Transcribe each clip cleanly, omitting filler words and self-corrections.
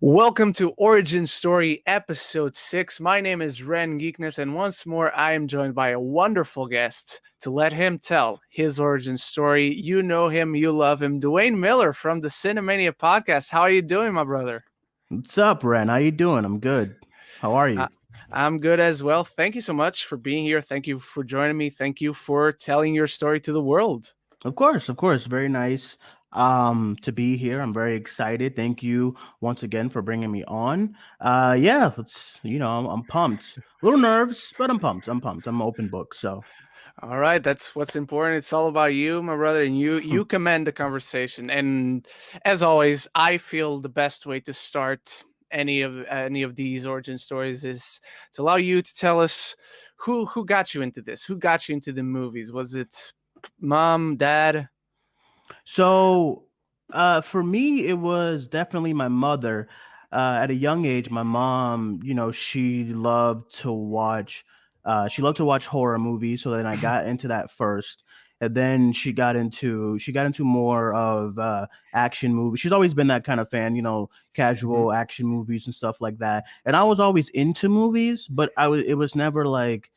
Welcome to Origin Story Episode 6. My name is Ren Geekness, and once more I am joined by a wonderful guest to let him tell his origin story. You know him, you love him, Duane Miller from the Cinemania podcast. How are you doing, my brother? What's up, Ren? How you doing? I'm good. How are Uh, you? I'm good as well. Thank you so much for being here. Thank you for joining me. Thank you for telling your story to the world. Of course. Very nice to be here. I'm very excited. Thank you once again for bringing me on. Yeah, I'm pumped. A little nerves, but I'm pumped. I'm pumped. I'm an open book, so All right, that's what's important. It's all about you, my brother, and you command the conversation. And as always, I feel the best way to start any of these origin stories is to allow you to tell us who got you into this, who got you into the movies. Was it mom, dad? so for me, it was definitely my mother. At a young age, my mom, she loved to watch horror movies. So then I got into that first, and then she got into more of action movies. She's always been that kind of fan, Mhm. casual action movies and stuff like that. And I was always into movies, but it was never like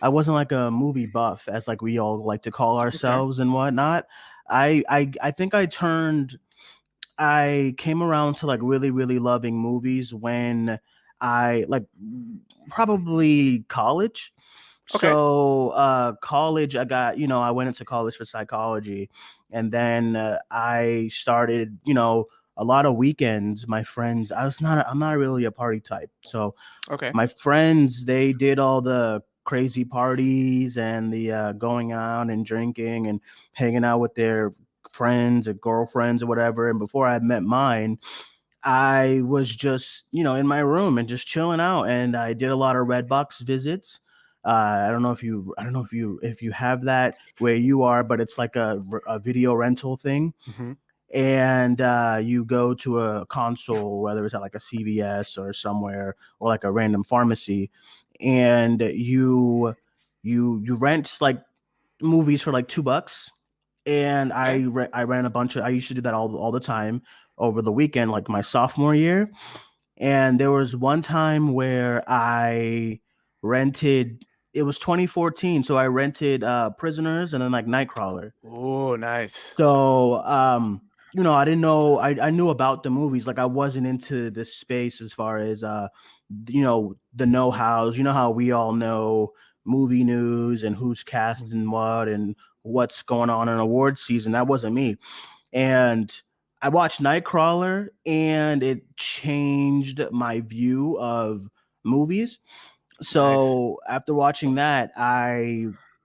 I wasn't like a movie buff, as like we all like to call Okay. ourselves and whatnot. I think I came around to like really really loving movies when I like probably college. Okay. So college, I went into college for psychology, and then I started a lot of weekends. My friends, I'm not really a party type, so Okay. my friends, they did all the crazy parties and the going out and drinking and hanging out with their friends or girlfriends or whatever. And before I met mine, I was just in my room and just chilling out. And I did a lot of Redbox visits. I don't know if you have that where you are, but it's like a video rental thing, Hmm. and you go to a console, whether it's at like a CVS or somewhere or like a random pharmacy, and you rent like movies for like $2. And Okay. I ran a bunch of I used to do that all the time over the weekend, like my sophomore year. And there was one time where I rented. It was 2014, so I rented Prisoners and then like Nightcrawler. Oh, nice. So, I didn't know. I knew about the movies. Like I wasn't into this space as far as the know-hows. You know how we all know movie news and who's cast and what and what's going on in award season. That wasn't me. And I watched Nightcrawler, and it changed my view of movies. Nice. So after watching that,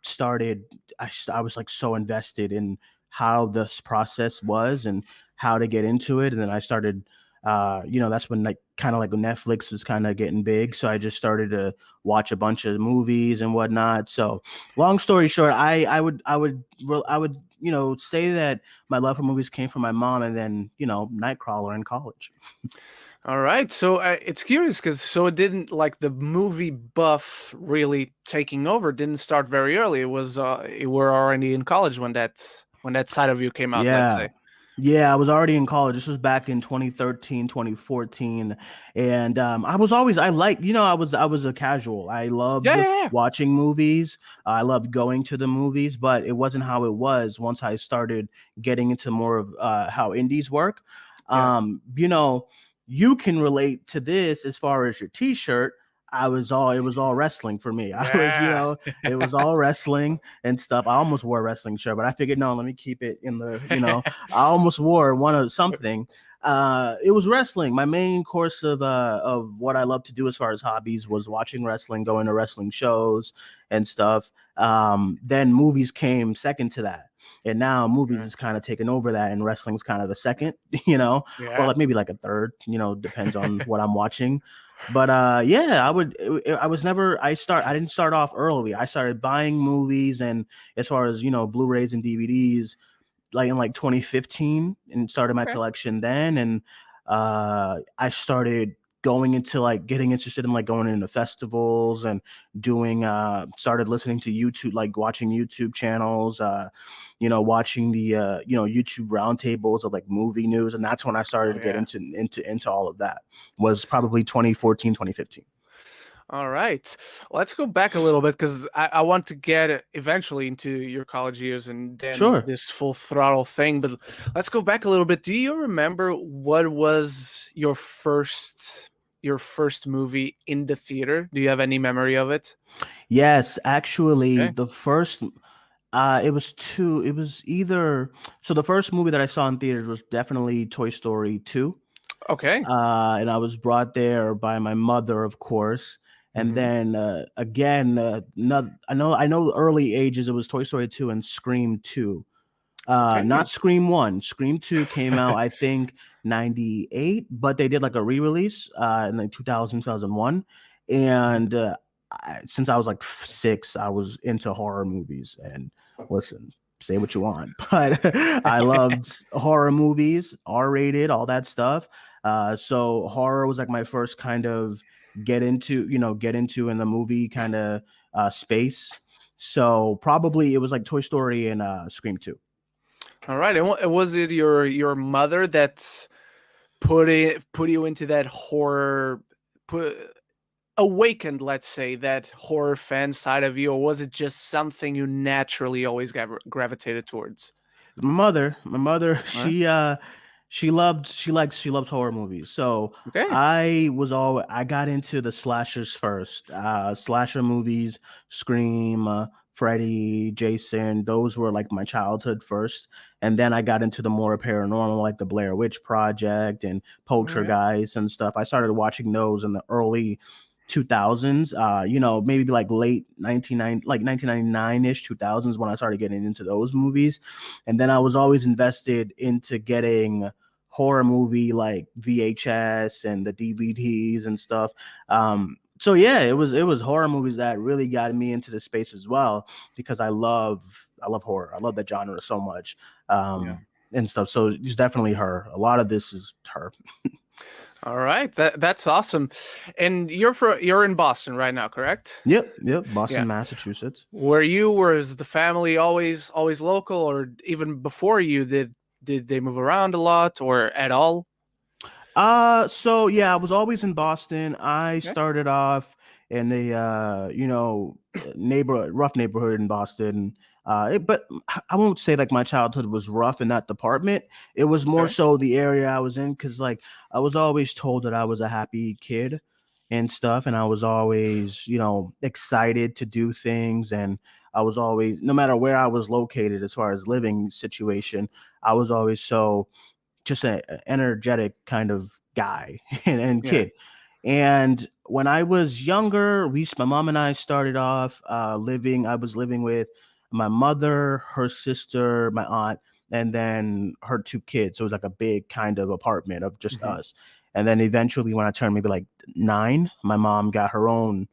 started I was like so invested in how this process was and how to get into it. And then I started that's when like kind of like Netflix was kind of getting big, so I just started to watch a bunch of movies and whatnot. So long story short, I would say that my love for movies came from my mom, and then Nightcrawler in college. All right. So it's curious because it didn't like the movie buff really taking over didn't start very early. It was you were already in college when that side of you came out, let's Yeah. say. Yeah, I was already in college. This was back in 2013, 2014. And I was always I like, I was a casual. I Yeah, loved yeah, yeah. watching movies. I loved going to the movies, but it wasn't how it was once I started getting into more of how indies work. Yeah. You know, you can relate to this as far as your t-shirt. It was all wrestling for me. I was, Yeah. it was all wrestling and stuff. I almost wore a wrestling shirt, but I figured, no, let me keep it in I almost wore one of something. It was wrestling. My main course of what I love to do as far as hobbies was watching wrestling, going to wrestling shows and stuff. Then movies came second to that. And now movies Okay. is kind of taking over that, and wrestling's kind of a second, you know, or Yeah. like maybe like a third, depends on what I'm watching. But yeah, I was never I didn't start off early. I started buying movies, and as far as Blu-rays and DVDs, like in like 2015, and started my Okay. collection then. And I started going into like getting interested in like going into festivals and doing started listening to YouTube, like watching YouTube channels, watching the YouTube roundtables of like movie news, and that's when I started Oh to get yeah. into all of that. Was probably 2014, 2015. All right. Let's go back a little bit because I want to get eventually into your college years and then Sure. this full throttle thing. But let's go back a little bit. Do you remember what was your first movie in the theater? Do you have any memory of it? Yes, actually, Okay. the first it was two. It was either so the first movie that I saw in theaters was definitely Toy Story 2. Okay. And I was brought there by my mother, of course. And Hmm. then again, I know early ages it was Toy Story 2 and Scream 2. Okay. Not Scream 1. Scream 2 came out, I think, 98, but they did like a re-release in like 2000, 2001. And since I was like 6, I was into horror movies. And listen, say what you want, but I loved horror movies, R-rated, all that stuff. So horror was like my first kind of get into in the movie kind of space. So probably it was like Toy Story and Scream 2. All right. And was it your mother that put you into that horror put awakened, let's say, that horror fan side of you, or was it just something you naturally always gravitated towards? My mother, All right. she loves horror movies. So Okay. I got into the slashers first. Slasher movies, Scream, Freddy, Jason, those were like my childhood first. And then I got into the more paranormal, like the Blair Witch Project and All right. Poltergeist and stuff. I started watching those in the early 2000s, maybe like late 1990, like 1999-ish, 2000s when I started getting into those movies. And then I was always invested into getting horror movie like VHS and the DVDs and stuff. So yeah, it was horror movies that really got me into the space as well because I love horror. I love that genre so much. Yeah. And stuff. So it's definitely her. A lot of this is her. All right. That's awesome. And you're in Boston right now, correct? Yep, Boston, Yeah. Massachusetts. Was the family always local, or even before you did they move around a lot or at all? So yeah, I was always in Boston. I Okay. started off in a rough neighborhood in Boston. But I won't say like my childhood was rough in that department. It was more Okay. so the area I was in because like I was always told that I was a happy kid and stuff, and I was always excited to do things, and I was always, no matter where I was located as far as living situation, I was always so just an energetic kind of guy and Yeah. kid. And when I was younger, my mom and I started off living. I was living with my mother, her sister, my aunt, and then her 2 kids. So it was like a big kind of apartment of just Hmm. us. And then eventually, when I turned maybe like 9, my mom got her own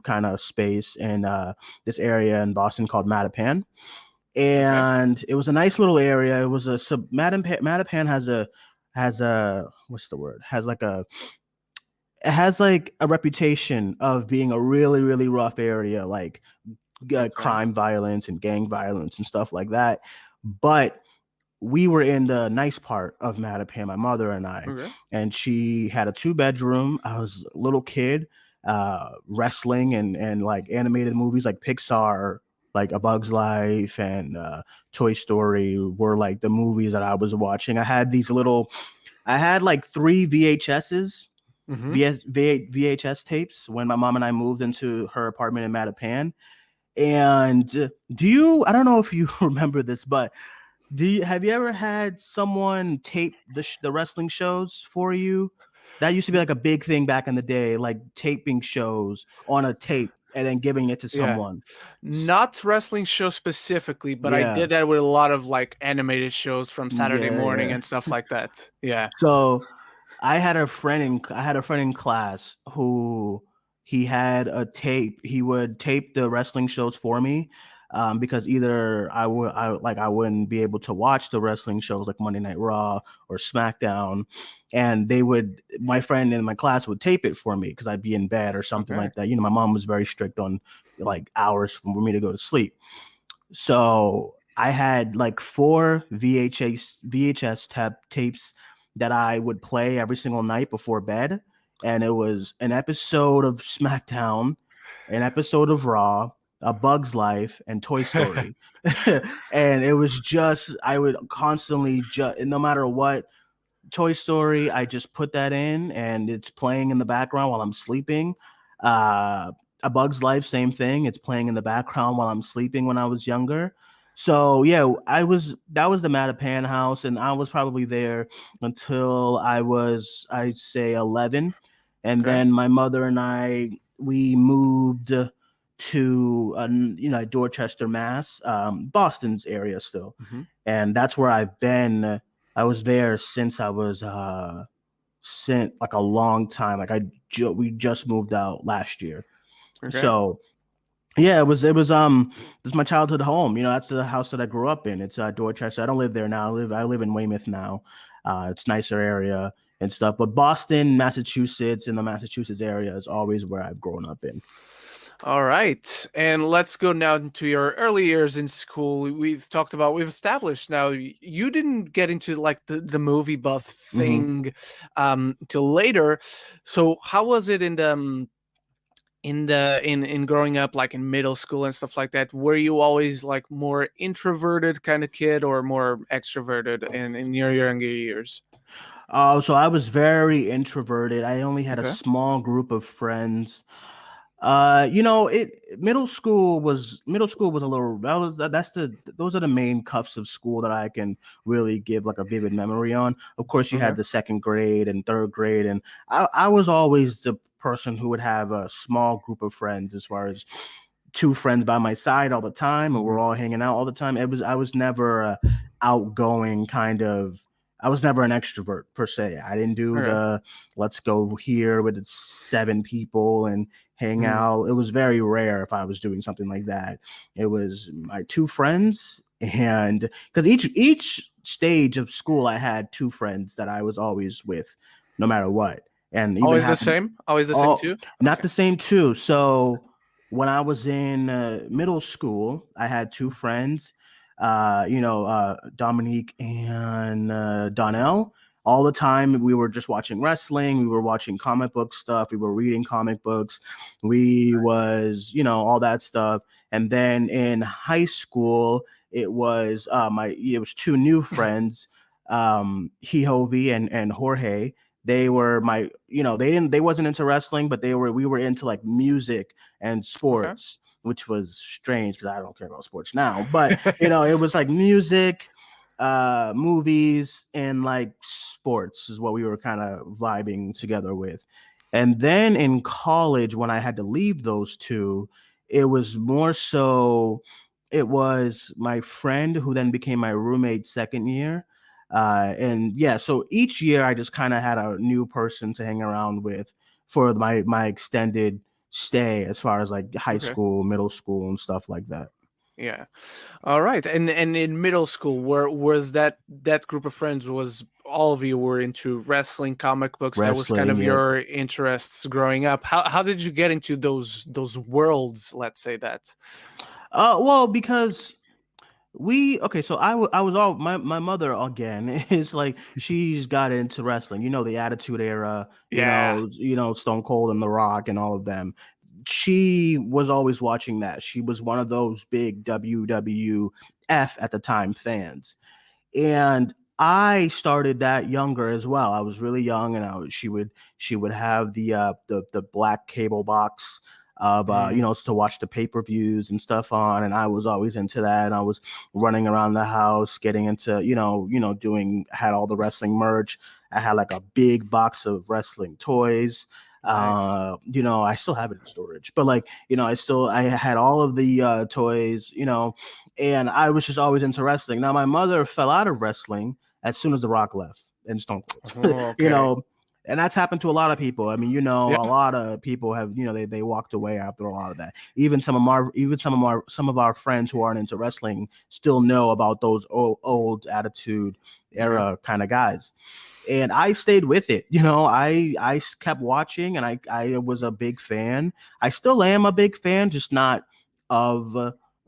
kind of space in this area in Boston called Mattapan, Okay. and it was a nice little area. It was a sub Mattapan has a what's the word? Has like a it has like a reputation of being a really really rough area, like Okay. crime violence and gang violence and stuff like that. But we were in the nice part of Mattapan, my mother and I, Okay. and she had a 2 bedroom. I was a little kid, wrestling and like animated movies like Pixar, like A Bug's Life and Toy Story were like the movies that I was watching. I had like 3 VHSs, Hmm. VHS tapes when my mom and I moved into her apartment in Mattapan. And I don't know if you remember this, but have you ever had someone tape the wrestling shows for you? That used to be like a big thing back in the day, like taping shows on a tape and then giving it to Yeah. someone. Not wrestling show specifically, but I Yeah, did that with a lot of like animated shows from Saturday yeah, morning yeah. and stuff like that. Yeah. So I had a friend in class who he had a tape. He would tape the wrestling shows for me. because either I wouldn't be able to watch the wrestling shows like Monday Night Raw or SmackDown, and my friend in my class would tape it for me because I'd be in bed or something Okay. like that. My mom was very strict on like hours for me to go to sleep. So I had like four VHS tapes that I would play every single night before bed. And it was an episode of SmackDown, an episode of Raw, A Bug's Life, and Toy Story. And it was just, I would constantly, no matter what, Toy Story, I just put that in and it's playing in the background while I'm sleeping. Uh, A Bug's Life, same thing. It's playing in the background while I'm sleeping when I was younger. So yeah, that was the Mattapan house, and I was probably there until I'd say 11, and Okay. then my mother and we moved to Dorchester, Mass, Boston's area still, Hmm. and that's where I've been. I was there since I was since like a long time. Like we just moved out last year. Okay. So yeah, it was my childhood home. That's the house that I grew up in. It's Dorchester. I don't live there now. I live in Weymouth now. It's nicer area and stuff. But Boston, Massachusetts, in the Massachusetts area is always where I've grown up in. All right. And let's go now into your early years in school. We've established now you didn't get into like the movie buff Hmm. thing till later. So how was it in growing up, like in middle school and stuff like that? Were you always like more introverted kind of kid or more extroverted in your younger years? So I was very introverted. I only had a Okay. small group of friends. It middle school was a little that was that's the those are the main cuffs of school that I can really give like a vivid memory on. Of course, you Okay. had the second grade and third grade, and I was always the person who would have a small group of friends as far as two friends by my side all the time and we're Hmm. all hanging out all the time. I was never a outgoing kind of I was never an extrovert per se. I didn't do Okay. the let's go here with seven people and hang Mm. out. It was very rare if I was doing something like that. It was my two friends, and because each stage of school I had two friends that I was always with no matter what. And even Always the happened same? Always the same all too? not Okay. the same too. So when I was in middle school, I had two friends, Dominique and Donnell. All the time we were just watching wrestling, we were watching comic book stuff, we were reading comic books, we was all that stuff. And then in high school, it was two new friends, Hihovi and Jorge. They were my they wasn't into wrestling, but we were into like music and Okay. sports, which was strange because I don't care about sports now. But it was like music, movies, and like sports is what we were kind of vibing together with. And then in college, when I had to leave those two, it was more so it was my friend who then became my roommate second year. And yeah, so each year I just kind of had a new person to hang around with for my extended stay as far as like high Okay. school, middle school, and stuff like that. Yeah. All right. And in middle school, where was that group of friends, was all of you were into wrestling, comic books? That was kind Wrestling, of yep. your interests growing up. How did you get into those worlds, let's say that? Well, because so I was all my mother again is like she's got into wrestling, the Attitude Era, Yeah. Stone Cold and The Rock and all of them. She was always watching that. She was one of those big WWF at the time fans. And I started that younger as well. I was really young, and she would have the black cable box of Mm, to watch the pay-per-views and stuff on, and I was always into that. And I was running around the house, getting into doing had all the wrestling merch. I had like a big box of wrestling toys. nice. I still have it in storage, but like I had all of the toys, and I was just always into wrestling. Now, my mother fell out of wrestling as soon as The Rock left and Stone Cold. Oh, you okay. know, And that's happened to a lot of people. I mean, Yeah. a lot of people have, they walked away after a lot of that. Even some of our friends who aren't into wrestling still know about those old Attitude Yeah. Era kind of guys. And I stayed with it. I kept watching, and I was a big fan. I still am a big fan, just not of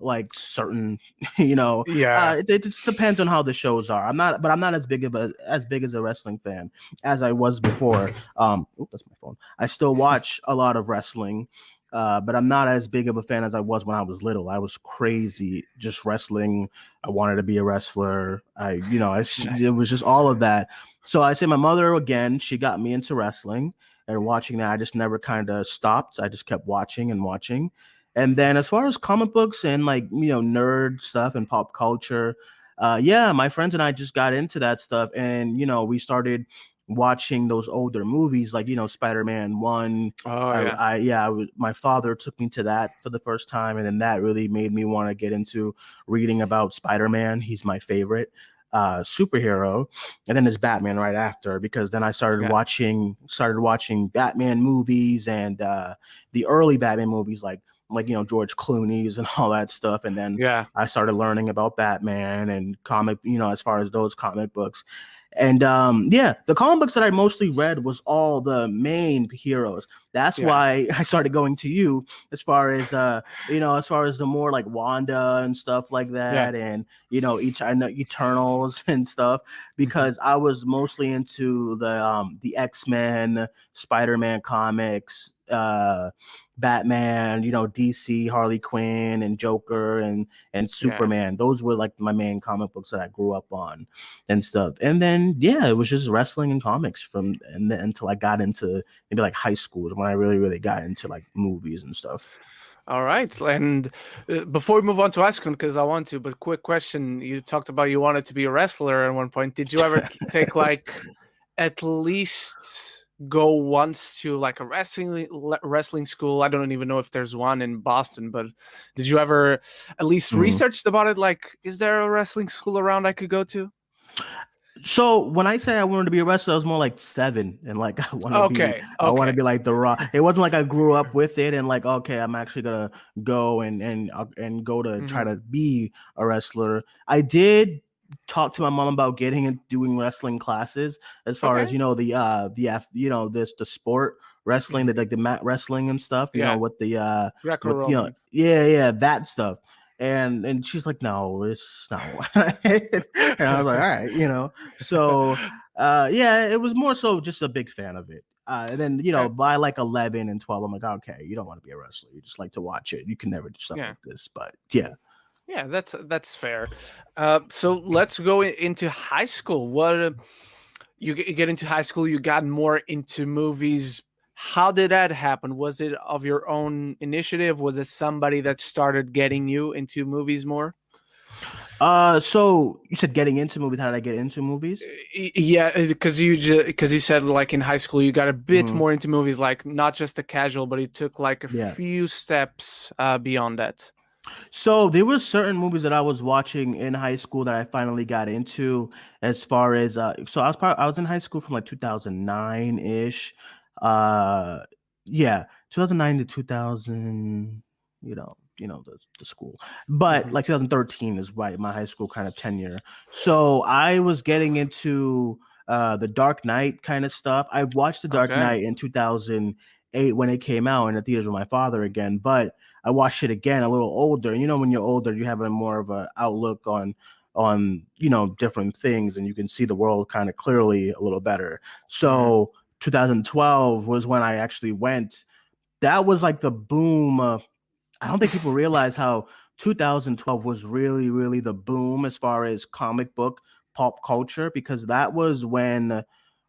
like certain, Yeah. it just depends on how the shows are. I'm not as big as a wrestling fan as I was before. That's my phone. I still watch a lot of wrestling. But I'm not as big of a fan as I was when I was little. I was crazy just wrestling. I wanted to be a wrestler. It Nice. was just all of that. So I say my mother again, she got me into wrestling and watching that. I just never kind of stopped. I just kept watching and watching. And then as far as comic books and like, nerd stuff and pop culture, yeah, my friends and I just got into that stuff. And, we started watching those older movies like, Spider-Man 1. Oh yeah. My father took me to that for the first time. And then that really made me want to get into reading about Spider-Man. He's my favorite superhero. And then there's Batman right after, because then I Yeah. started watching Batman movies, and the early Batman movies like George Clooney's and all that stuff. And then Yeah. I started learning about Batman and as far as those comic books. And yeah, the comic books that I mostly read was all the main heroes. That's Yeah. why I started going to you as far as as far as the more like Wanda and stuff like Yeah. that, and I know Eternals and stuff, Mhm. because I was mostly into the X-Men, Spider-Man comics, Batman, DC, Harley Quinn, and Joker, and Yeah. Superman. Those were like my main comic books that I grew up on and stuff. And then yeah, it was just wrestling and comics until I got into maybe like high school is when I really really got into like movies and stuff. All right. And before we move on to Icon, because I want to, but quick question. You talked about you wanted to be a wrestler at one point. Did you ever take like at least go once to like a wrestling school? I don't even know if there's one in Boston, but did you ever at least Mhm. researched about it? Like, is there a wrestling school around I could go to? So when I say I wanted to be a wrestler, I was more like 7, and like Okay. I want to Okay. be like the Rock. It wasn't like I grew up with it and like, okay, I'm actually gonna go and go to try Hmm. to be a wrestler. I did talk to my mom about getting and doing wrestling classes, as far as Okay. the sport wrestling, Hmm. like the mat wrestling and stuff, Yeah. with the with Greco-Roman. yeah, that stuff. And she's like, no, it's not. And I was like, all right, so yeah, it was more so just a big fan of it. And then Yeah. by like 11 and 12, I'm like, okay, you don't want to be a wrestler, you just like to watch it. You can never do stuff Yeah. like this. But yeah. Yeah, that's fair. So let's go into high school. What you get into high school, you got more into movies. How did that happen? Was it of your own initiative? Was it somebody that started getting you into movies more? So you said getting into movies. How did I get into movies? Yeah, because you said like in high school you got a bit Mhm. more into movies, like not just a casual, but it took like a Yeah. few steps beyond that. So there were certain movies that I was watching in high school that I finally got into, as far as so I was in high school from like 2009 ish. Uh yeah, 2009 to 2000, the school. But Hmm. like 2013 is right, my high school kind of tenure. So I was getting into the Dark Knight kind of stuff. I watched the Dark Okay. Knight in 2008 when it came out in the theaters with my father again, but I watched it again a little older. When you're older, you have a more of a outlook on different things, and you can see the world kind of clearly a little better. Hmm. So 2012 was when I actually went. That was like the boom. I don't think people realize how 2012 was really, really the boom as far as comic book pop culture, because that was when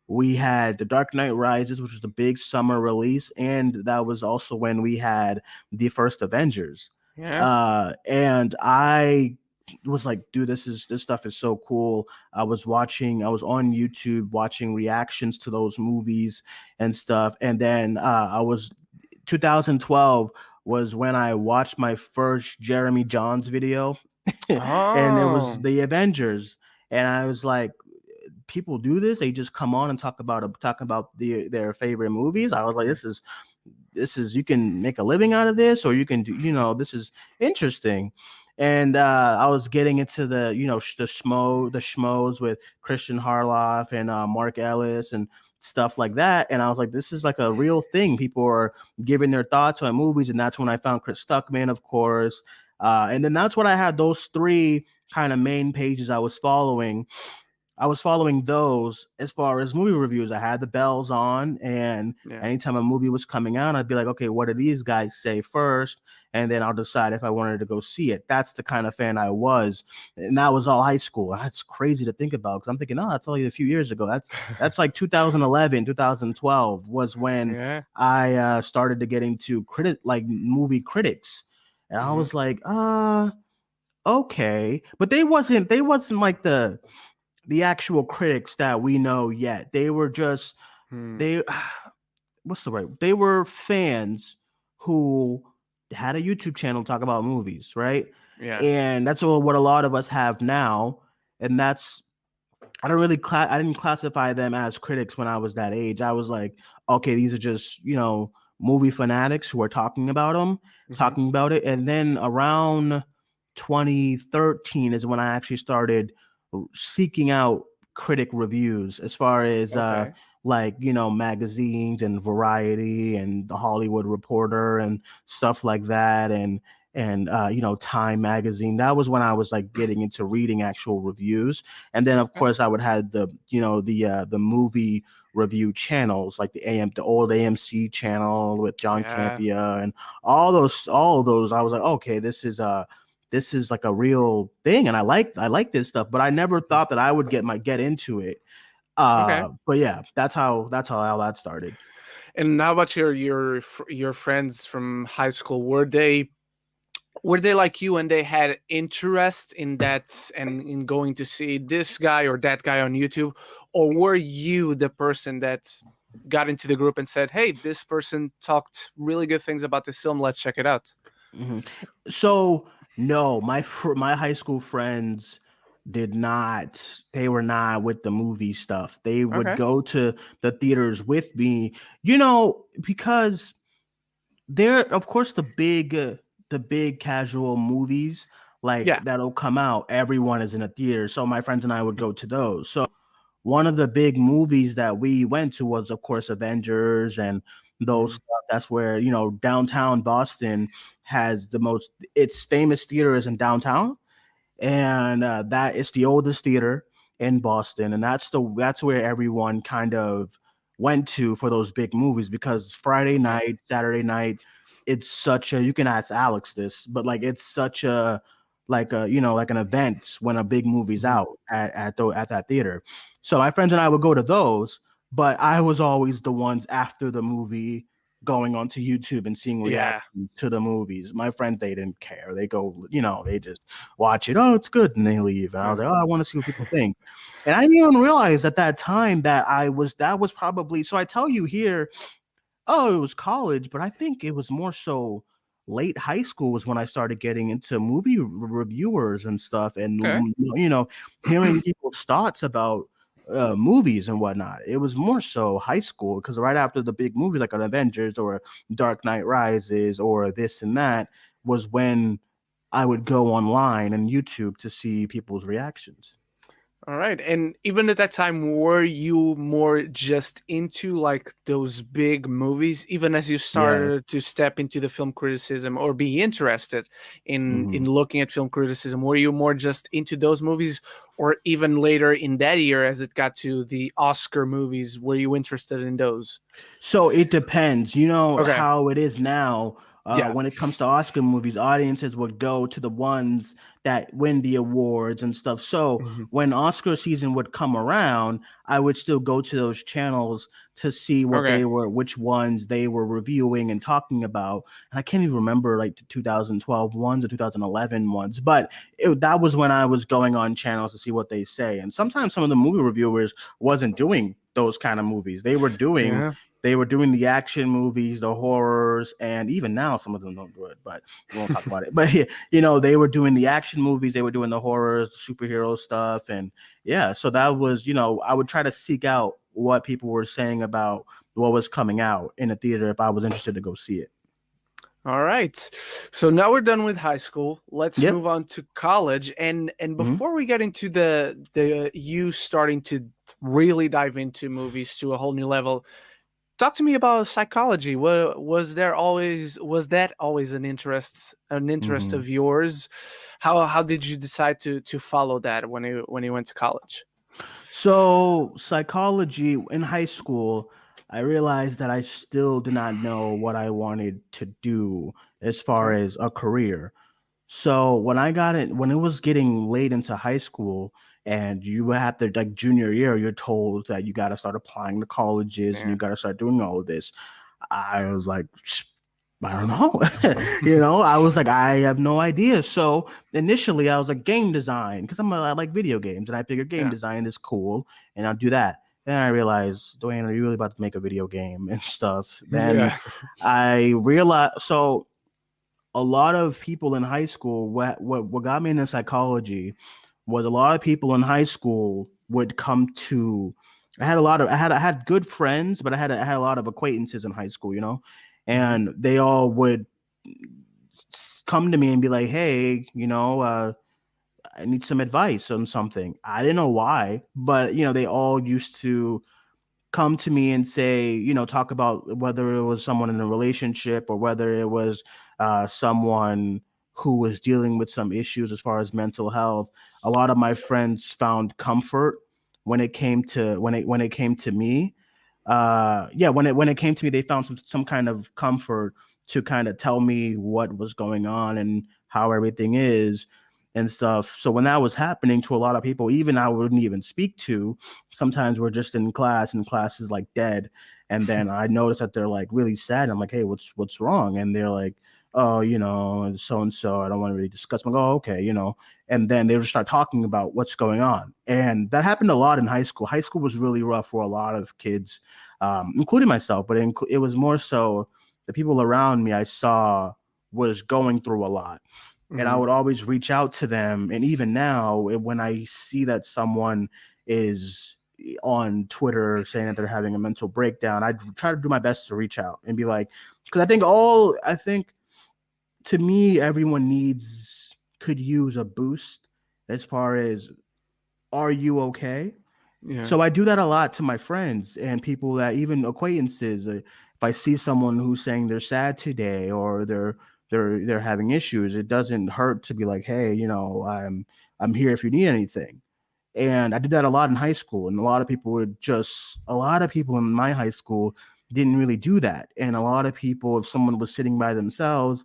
we had The Dark Knight Rises, which was the big summer release, and that was also when we had the first Avengers. Yeah. And I was like, dude, this stuff is so cool. I was on YouTube watching reactions to those movies and stuff. And then I was 2012 was when I watched my first Jeremy Johns video, and it was Oh. the Avengers. And I was like, people do this. They just come on and talk about their favorite movies. I was like, this is you can make a living out of this, or you can do, this is interesting. And I was getting into the the schmoes with Christian Harloff and Mark Ellis and stuff like that. And I was like, this is like a real thing. People are giving their thoughts on movies, and that's when I found Chris Stuckman, of course. And then that's what I had those three kind of main pages I was following those as far as movie reviews. I had the bells on, and Yeah. anytime a movie was coming out, I'd be like, okay, what do these guys say first? And then I'll decide if I wanted to go see it. That's the kind of fan I was. And that was all high school. That's crazy to think about, because I'm thinking, oh, that's only a few years ago. That's like 2011, 2012 was when Yeah. I started to get into movie critics. And I Hmm. was like, okay. But they wasn't like the actual critics that we know yet. They were just Hmm. they what's the right? They were fans who had a YouTube channel talk about movies, right? Yeah. And that's what a lot of us have now. And that's I didn't classify them as critics when I was that age. I was like, okay, these are just, movie fanatics who are Hmm. talking about it. And then around 2013 is when I actually started seeking out critic reviews, as far as Okay. magazines and Variety and the Hollywood Reporter and stuff like that, and Time magazine. That was when I was like getting into reading actual reviews. And then of Okay. course I would have the movie review channels, like the old AMC channel with John Yeah. Campia, and all of those. I was like, okay, this is like a real thing, and I like this stuff, but I never thought that I would get into it. Okay. But yeah, that's how all that started. And how about your friends from high school? Were they like you and they had interest in that and in going to see this guy or that guy on YouTube? Or were you the person that got into the group and said, hey, this person talked really good things about this film, let's check it out? Mhm. So no, my high school friends did not. They were not with the movie stuff. They would Okay. go to the theaters with me, because there, of course, the big casual movies like Yeah. that'll come out. Everyone is in a theater, so my friends and I would go to those. So one of the big movies that we went to was, of course, Avengers and those Mhm. stuff. That's where, downtown Boston has its famous theater is in downtown, and that is the oldest theater in Boston, and that's where everyone kind of went to for those big movies, because Friday Okay. night, Saturday night, it's such a you can ask Alex this, but like it's such a like an event when a big movie's Mhm. out at that theater. So my friends and I would go to those, but I was always the ones after the movie going onto YouTube and seeing Yeah. reactions to the movies. My friends, they didn't care. They go, they just watch it. Oh, it's good, and they leave. And I was Yeah. like, oh, I want to see what people think. And I didn't even realize at that time that was probably, so I tell you here, oh, it was college, but I think it was more so late high school was when I started getting into movie reviewers and stuff, and Okay. hearing people's thoughts about movies and whatnot. It was more so high school, because right after the big movies like an Avengers or Dark Knight Rises or this and that was when I would go online and YouTube to see people's reactions. All right. And even at that time, were you more just into like those big movies, even as you Yeah. started to step into the film criticism or be interested in Mhm. looking at film criticism? Were you more just into those movies, or even later in that year as it got to the Oscar movies, were you interested in those? So it depends. You know Okay. how it is now. Yeah. When it comes to Oscar movies, audiences would go to the ones that win the awards and stuff. So Mhm. when Oscar season would come around, I would still go to those channels to see Okay. which ones they were reviewing and talking about. And I can't even remember like the 2012 ones or 2011 ones, but that was when I was going on channels to see what they say. And sometimes some of the movie reviewers wasn't doing those kind of movies. Yeah. They were doing the action movies, the horrors, and even now some of them don't do it, but we won't talk about it. But you know, they were doing the action movies, they were doing the horrors, the superhero stuff, and yeah, so that was, you know, I would try to seek out what people were saying about what was coming out in the theater if I was interested to go see it. All right. So now we're done with high school. Let's Yep. move on to college. And Hmm. before we get into the you starting to really dive into movies to a whole new level, talk to me about psychology. Was that always an interest Hmm. of yours? How did you decide to follow that when you went to college? So, psychology in high school, I realized that I still did not know what I wanted to do as far Okay. as a career. So, when it was getting late into high school, and you have to, like, junior year, you're told that you got to start applying to colleges and Yeah. you got to start doing all of this. I was like, I don't know. You know, I was like, I have no idea. So initially, I was like, game design, because I like video games, and I figured game Yeah. design is cool, and I'll do that. Then I realized, Duane, are you really about to make a video game and stuff? Then Yeah. I realized, so a lot of people in high school, what got me into psychology was a lot of people in high school would come to. I had good friends, but I had a lot of acquaintances in high school, you know, Hmm. and they all would come to me and be like, "Hey, you know, I need some advice on something." I didn't know why, but you know, they all used to come to me and say, you know, talk about whether it was someone in a relationship or whether it was someone who was dealing with some issues as far as mental health. A lot of my friends found comfort when it came to me. Yeah, when it came to me, they found some kind of comfort to kind of tell me what was going on and how everything is and stuff. So when that was happening to a lot of people, even I wouldn't even speak to, sometimes we're just in class and class is like dead, and then I notice that they're like really sad. I'm like, hey, what's wrong? And they're like, oh, you know, so and so, I don't want to really discuss. I'm like, oh, okay, you know. And then they just start talking about what's going on, and that happened a lot in high school. High school was really rough for a lot of kids, including myself, but it was more so the people around me I saw was going through a lot, and I Hmm. would always reach out to them. And even now, when I see that someone is on Twitter saying that they're having a mental breakdown, I try to do my best to reach out and be like, because I think to me, everyone could use a boost as far as, are you okay? Yeah. So I do that a lot to my friends and people that even acquaintances. If I see someone who's saying they're sad today or they're having issues, it doesn't hurt to be like, hey, you know, I'm here if you need anything. And I did that a lot in high school, and a lot of people in my high school didn't really do that. And a lot of people, if someone was sitting by themselves,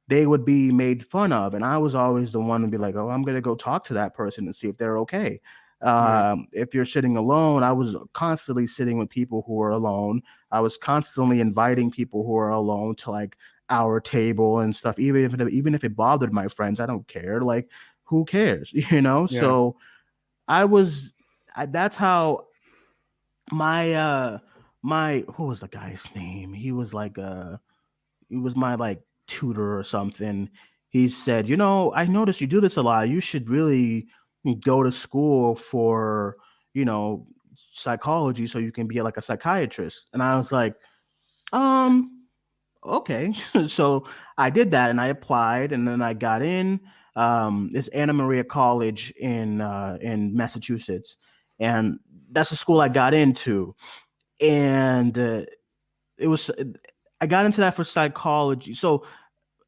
they would be made fun of. And I was always the one to be like, oh, I'm going to go talk to that person and see if they're okay. Yeah. If you're sitting alone, I was constantly sitting with people who were alone. I was constantly inviting people who are alone to like our table and stuff. Even if it bothered my friends, I don't care. Like, who cares, you know? Yeah. So I was. That's how my my who was the guy's name? He was my like tutor or something. He said, you know, I noticed you do this a lot. You should really go to school for, you know, psychology so you can be like a psychiatrist. And I was like, um, okay. So I did that and I applied and then I got in. It's Anna Maria College in Massachusetts. And that's the school I got into. And it was I got into that for psychology. So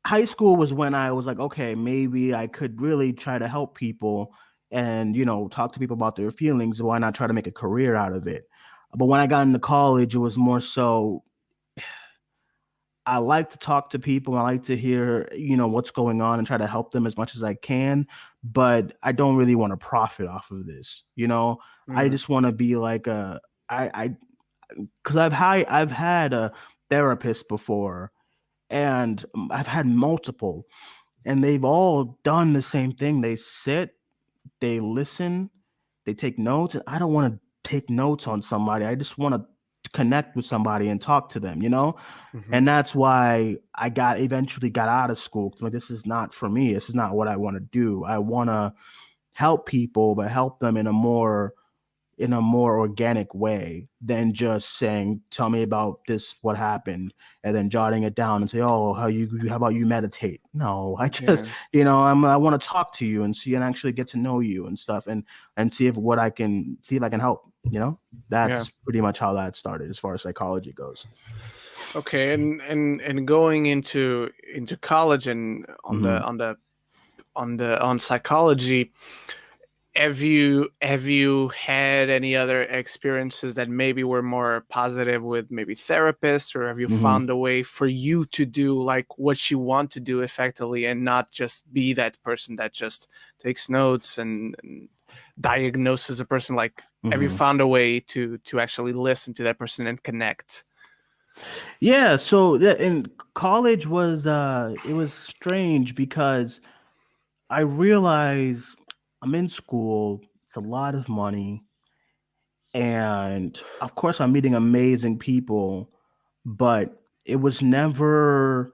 high school was when I was like, okay, maybe I could really try to help people and, you know, talk to people about their feelings. Why not try to make a career out of it? But when I got into college, it was more so I like to talk to people. I like to hear, you know, what's going on and try to help them as much as I can. But I don't really want to profit off of this. You know, I Hmm. just want to be like I, because I've had a therapist before, and I've had multiple, and they've all done the same thing. They sit, they listen, they take notes, and I don't want to take notes on somebody. I just want to connect with somebody and talk to them, you know? Hmm. And that's why I eventually got out of school. Like, this is not for me. This is not what I want to do. I want to help people, but help them in a more organic way than just saying, tell me about this, what happened, and then jotting it down and say, oh, how about you meditate? No, I just, Yeah, I want to talk to you and see and actually get to know you and stuff, and see if I can help, yeah. that's pretty much how that started as far as psychology goes. Okay, and going into college and Hmm. on psychology, have you had any other experiences that maybe were more positive with maybe therapists, or have you Hmm. found a way for you to do like what you want to do effectively and not just be that person that just takes notes and diagnoses a person? Like, have you Hmm. found a way to actually listen to that person and connect? Yeah, so in college was it was strange because I realized I'm in school, it's a lot of money, and of course I'm meeting amazing people, but it was never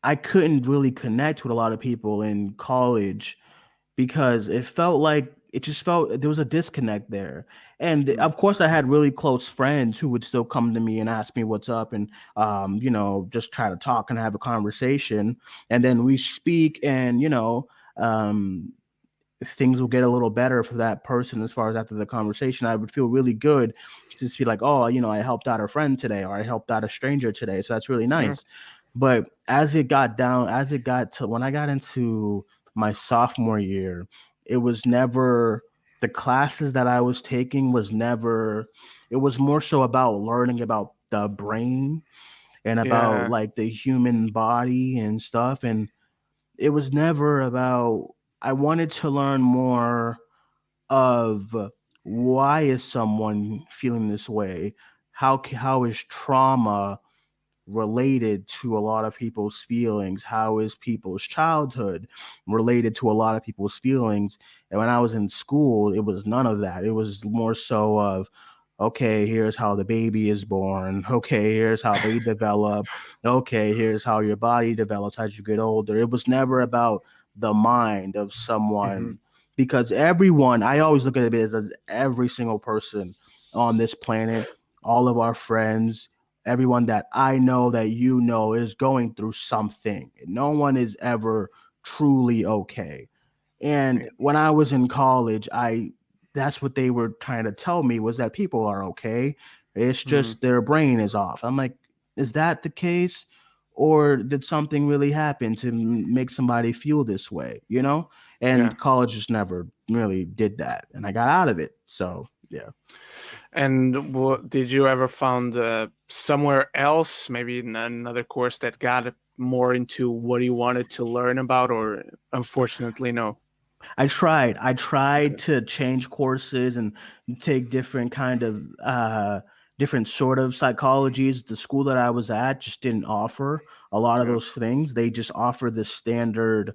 I couldn't really connect with a lot of people in college because it just felt there was a disconnect there. And Mm, of course I had really close friends who would still come to me and ask me what's up, and just try to talk and have a conversation, and then we speak, and um things will get a little better for that person. As far as after the conversation, I would feel really good to just be like, oh, I helped out a friend today, or I helped out a stranger today, so that's really yeah. nice. But as it got to when I got into my sophomore year, it was never the classes that I was taking was never, it was more so about learning about the brain and about Yeah. like the human body and stuff. And it was never about, I wanted to learn more of why is someone feeling this way? How is trauma related to a lot of people's feelings? How is people's childhood related to a lot of people's feelings? And when I was in school, it was none of that. It was more so of, okay, here's how the baby is born. Okay, here's how they develop. Okay, here's how your body develops as you get older. It was never about the mind of Hmm. someone, because everyone, I always look at it as every single person on this planet, all of our friends, everyone that I know that is going through something. No one is ever truly okay. And Yeah. when I was in college, I that's what they were trying to tell me, was that people are okay. It's Mm, just their brain is off. I'm like, is that the case? Or did something really happen to make somebody feel this way, yeah. And college just never really did that. And I got out of it. So, yeah. And did you ever found somewhere else, maybe in another course, that got more into what you wanted to learn about, or unfortunately, no? I tried Okay. to change courses and take different sort of psychologies. The school that I was at just didn't offer a lot of Yeah. those things. They just offered the standard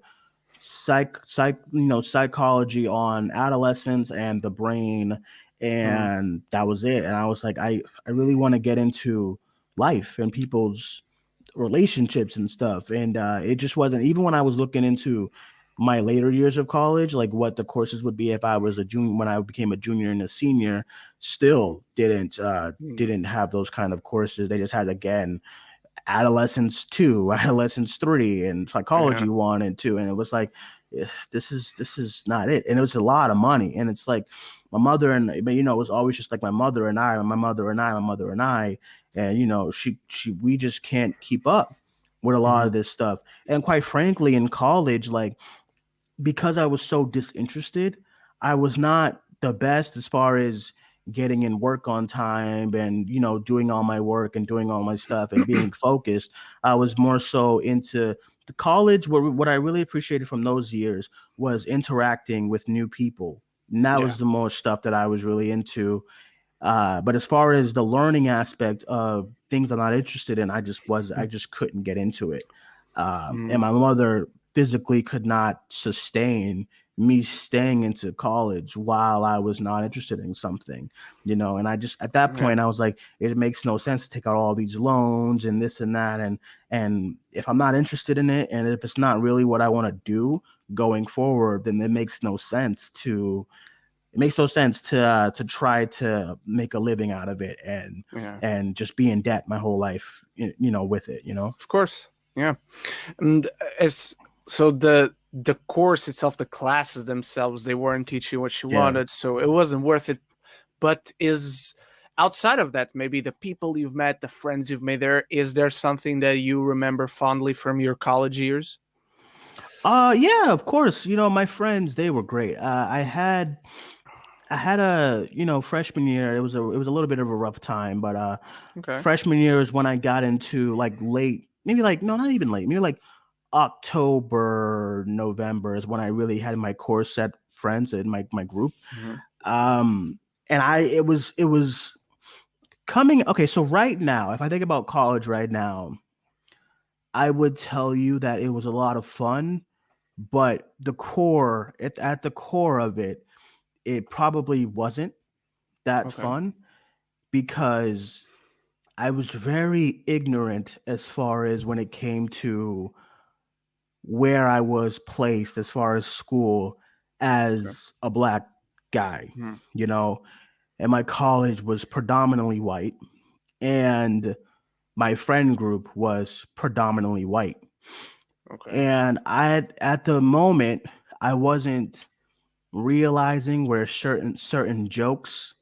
psychology on adolescence and the brain, Mm, and that was it. And I was like, I really want to get into life and people's relationships and stuff. And it just wasn't, even when I was looking into my later years of college, like what the courses would be if I was a junior, when I became a junior and a senior, still mm, didn't have those kind of courses. They just had, again, adolescence 2, adolescence 3, and yeah. psychology 1 and 2. And it was like, this is not it. And it was a lot of money. And it's like my mother and but it was always just like my mother and I, my mother and I, my mother and I. And she we just can't keep up with a lot Hmm. of this stuff. And quite frankly, in college, like, because I was so disinterested, I was not the best as far as getting in work on time and doing all my work and doing all my stuff and being focused. I was more so into the college, where what I really appreciated from those years was interacting with new people. And that Yeah. was the more stuff that I was really into. But as far as the learning aspect of things I'm not interested in, I just couldn't get into it. And Mm, my mother physically could not sustain me staying into college while I was not interested in something, and I just at that Yeah. point I was like, it makes no sense to take out all these loans and this and that, and if I'm not interested in it, and if it's not really what I want to do going forward, then it makes no sense to try to make a living out of it Yeah. and just be in debt my whole life, with it. Of course. Yeah. And as so the course itself, the classes themselves, they weren't teaching what you Yeah. wanted, so it wasn't worth it. But is outside of that, maybe the people you've met, the friends you've made there, is there something that you remember fondly from your college years? Yeah, of course. My friends, they were great. I had a, freshman year, it was a little bit of a rough time, but Okay. freshman year is when I got into like late, maybe like no, not even late, maybe like October, November is when I really had my core set friends in my group. Mhm. Um and it was coming okay, so right now, if I think about college right now, I would tell you that it was a lot of fun, but at the core of it, it probably wasn't that Okay. fun because I was very ignorant as far as when it came to where I was placed as far as school Okay. as a black guy, Mhm. you know, and my college was predominantly white, and my friend group was predominantly white. Okay. And at the moment, I wasn't realizing where certain jokes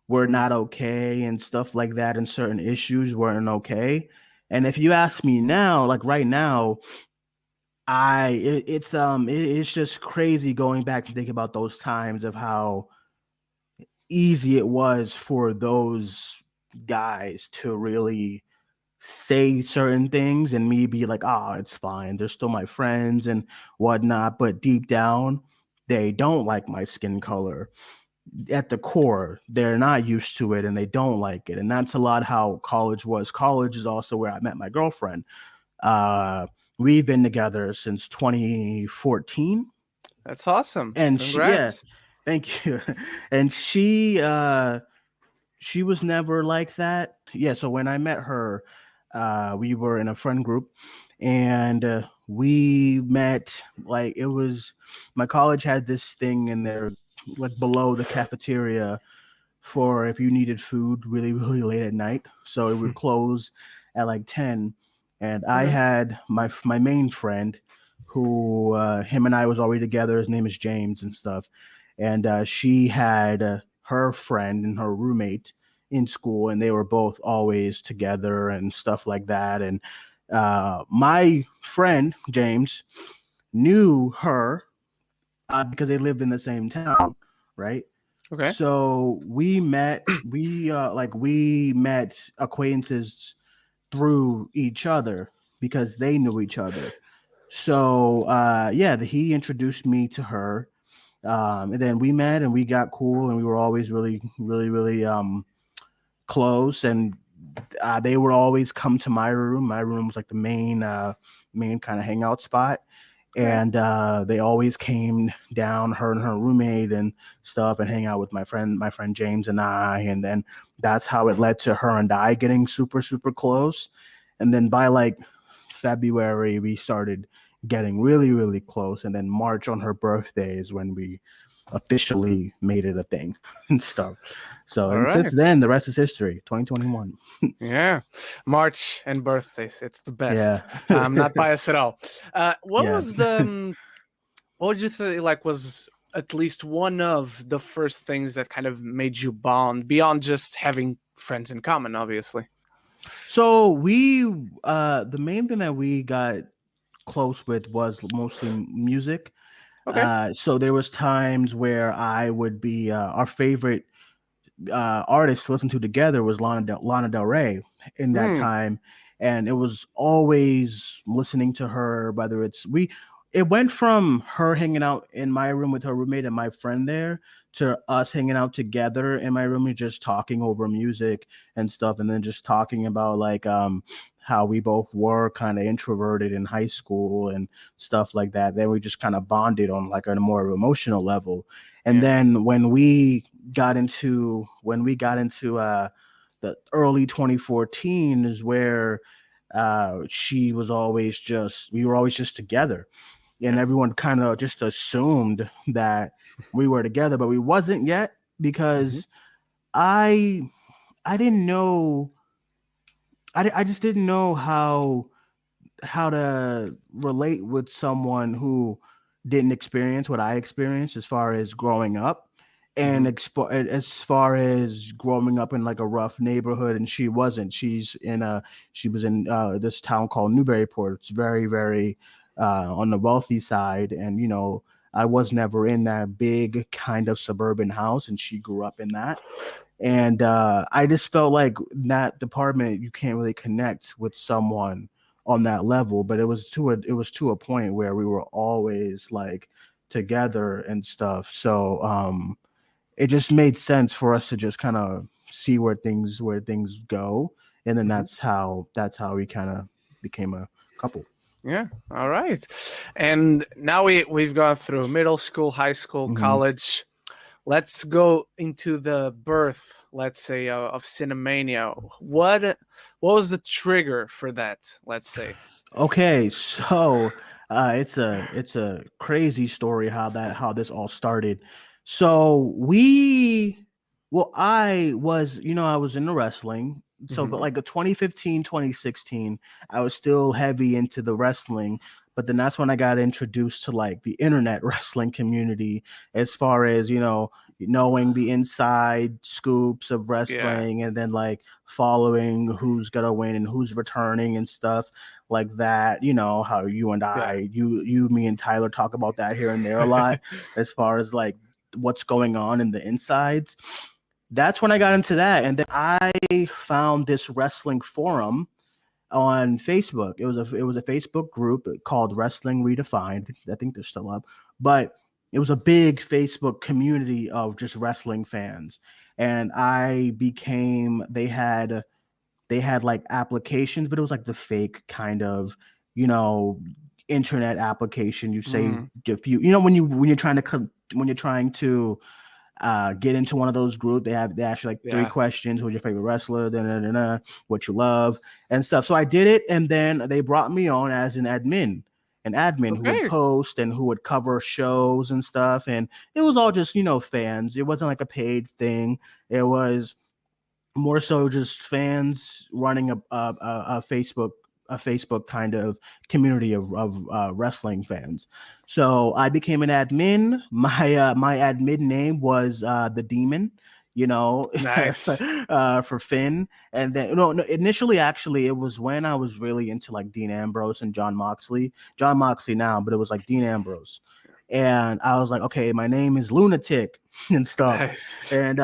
were Mm. not okay and stuff like that, and certain issues weren't okay. And if you ask me now, like right now, it's just crazy going back and thinking about those times of how easy it was for those guys to really say certain things and me be like, oh, it's fine. They're still my friends and whatnot. But deep down, they don't like my skin color. At the core, they're not used to it and they don't like it. And that's a lot how college was. College is also where I met my girlfriend. Uh, we've been together since 2014. That's awesome. And yeah, Congrats. thank you. And she was never like that. Yeah, so when I met her, we were in a friend group, and we met like it was my college had this thing in there like below the cafeteria for if you needed food really really late at night. So it would close at like 10, and I Okay. had my main friend who him and I was already together. His name is James and stuff, and she had her friend and her roommate in school, and they were both always together and stuff like that. And my friend James knew her because they lived in the same town, right? Okay. So we met acquaintances through each other because they knew each other. So yeah, he introduced me to her, and then we met and we got cool, and we were always really, really, really close. And they would always come to my room. My room was like the main kind of hangout spot, Okay. and they always came down, her and her roommate and stuff, and hang out with my friend James and I. And then that's how it led to her and I getting super super close. And then by like February, we started getting really really close. And then March on her birthday is when we officially made it a thing and stuff. So All and since right. then, the rest is history. 2021. Yeah. March and birthdays. It's the Yeah. best. I'm not biased at all. What Yeah. was the what would you say like was at least one of the first things that kind of made you bond beyond just having friends in common, obviously? So the main thing that we got close with was mostly music. Okay. So there was times where I would be our favorite artist to listen to together was Lana Del Rey in that Hmm. time, and it was always listening to her. Whether it went from her hanging out in my room with her roommate and my friend there to us hanging out together in my room and just talking over music and stuff, and then just talking about like how we both were kind of introverted in high school and stuff like that. Then we just kind of bonded on like a more emotional level. And Yeah. then when we got into the early 2014 is where she was always just we were always just together, and Yeah. everyone kind of just assumed that we were together, but we wasn't yet Hmm. because I I didn't know I just didn't know how to relate with someone who didn't experience what I experienced as far as growing up, and Hmm. as far as growing up in like a rough neighborhood. And she wasn't. She was in this town called Newburyport. It's very, very on the wealthy side, and I was never in that big kind of suburban house, and she grew up in that. And I just felt like in that department you can't really connect with someone on that level. But it was to a point where we were always like together and stuff. So it just made sense for us to just kind of see where things go, and then Hmm. that's how we kind of became a couple. Yeah. All right. And now we've gone through middle school, high school, Hmm. college. Let's go into the birth, let's say, of Cinemania. What was the trigger for that? Let's say. Okay, so it's a crazy story how this all started. So I was into wrestling. So, but Hmm. like the 2015, 2016, I was still heavy into the wrestling. But then that's when I got introduced to like the internet wrestling community, as far as knowing the inside scoops of Yeah. wrestling, and then like following who's gonna win and who's returning and stuff like that. You know how you and Yeah. I, me and Tyler talk about that here and there a lot, as far as like what's going on in the insides. That's when I got into that, and then I found this wrestling forum on Facebook. It was a Facebook group called Wrestling Redefined. I think they're still up, but it was a big Facebook community of just wrestling fans, and I became. They had like applications, but it was like the fake kind of, you know, internet application. You say Mm, if when you're trying to get into one of those groups, they ask you like three yeah. questions: who's your favorite wrestler, what you love, and stuff. So I did it, and then they brought me on as an admin who would Okay. post and who would cover shows and stuff. And it was all just fans. It wasn't like a paid thing. It was more so just fans running a Facebook kind of community of wrestling fans. So I became an admin. My admin name was the Demon, Nice. for Finn. And then no, initially actually it was when I was really into like Dean Ambrose and John Moxley now, but it was like Dean Ambrose. And I was like, okay, my name is Lunatic and stuff. Nice. And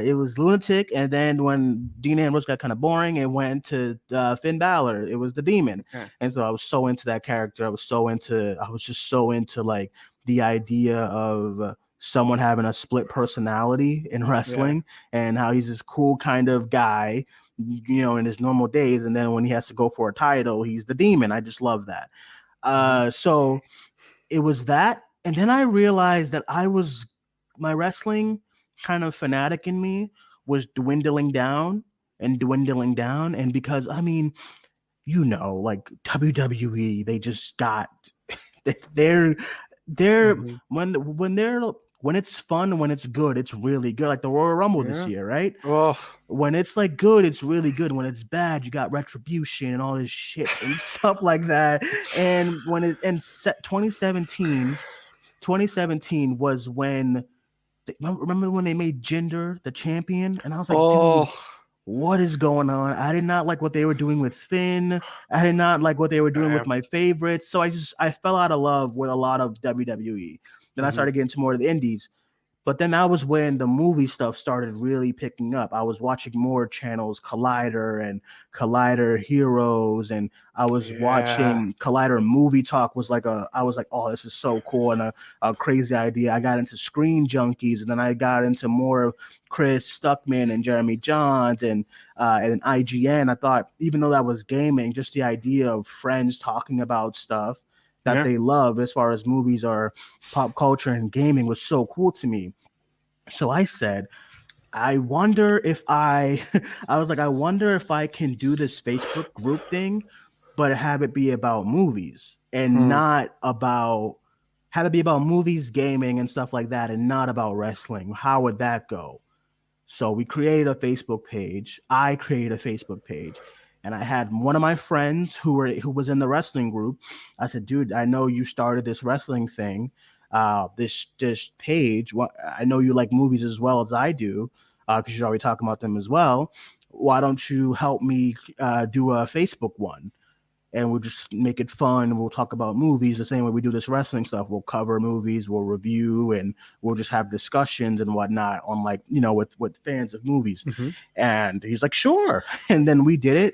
it was Lunatic. And then when Dean Ambrose got kind of boring, it went to Finn Balor. It was the Demon. Yeah. And so I was so into that character. I was just so into like the idea of someone having a split personality in Yeah. wrestling, and how he's this cool kind of guy, in his normal days. And then when he has to go for a title, he's the Demon. I just love that. Hmm. So it was that. And then I realized that my wrestling kind of fanatic in me was dwindling down and dwindling down. And because, I mean, like WWE, they just got, they're, they're, Hmm. when it's fun, when it's good, it's really good. Like the Royal Rumble this Yeah. year, right? Oh. When it's like good, it's really good. When it's bad, you got retribution and all this shit and stuff like that. And when it and 2017 was when remember when they made Jinder the champion, and I was like, dude, Oh. what is going on? I did not like what they were doing with Finn. I did not like what they were doing with Yeah. my favorites. So I fell out of love with a lot of WWE. Then I Hmm. started getting to more of the indies. But then that was when the movie stuff started really picking up. I was watching more channels, Collider and Collider Heroes, and I was Yeah. watching Collider Movie Talk. I was like, oh, this is so cool and a crazy idea. I got into Screen Junkies, and then I got into more of Chris Stuckman and Jeremy Johns and IGN. I thought, even though that was gaming, just the idea of friends talking about stuff that Yeah. they love as far as movies or pop culture and gaming was so cool to me. So I said, I wonder if I was like, I wonder if I can do this Facebook group thing, but have it be about movies and Hmm. not about, have it be about movies, gaming, and stuff like that, and not about wrestling. How would that go? So we created a Facebook page. I created a Facebook page, and I had one of my friends who was in the wrestling group. I said, "Dude, I know you started this wrestling thing, this page. What I know you like movies as well as I do, because you're already talking about them as well. Why don't you help me do a Facebook one?" And we'll just make it fun. We'll talk about movies the same way we do this wrestling stuff. We'll cover movies, we'll review, and we'll just have discussions and whatnot on, like, with fans of movies. Hmm. And he's like, sure. And then we did it,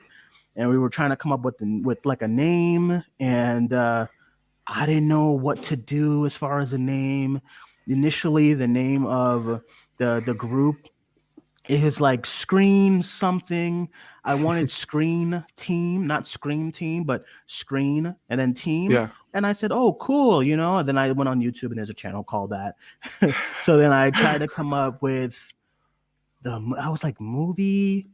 and we were trying to come up with like a name, and I didn't know what to do as far as a name. Initially, the name of the group, it was like Screen something. I wanted Screen Team, not Scream Team, but Screen and then Team. Yeah. And I said, "Oh, cool," And then I went on YouTube and there's a channel called that. So then I tried to come up with I was like, movie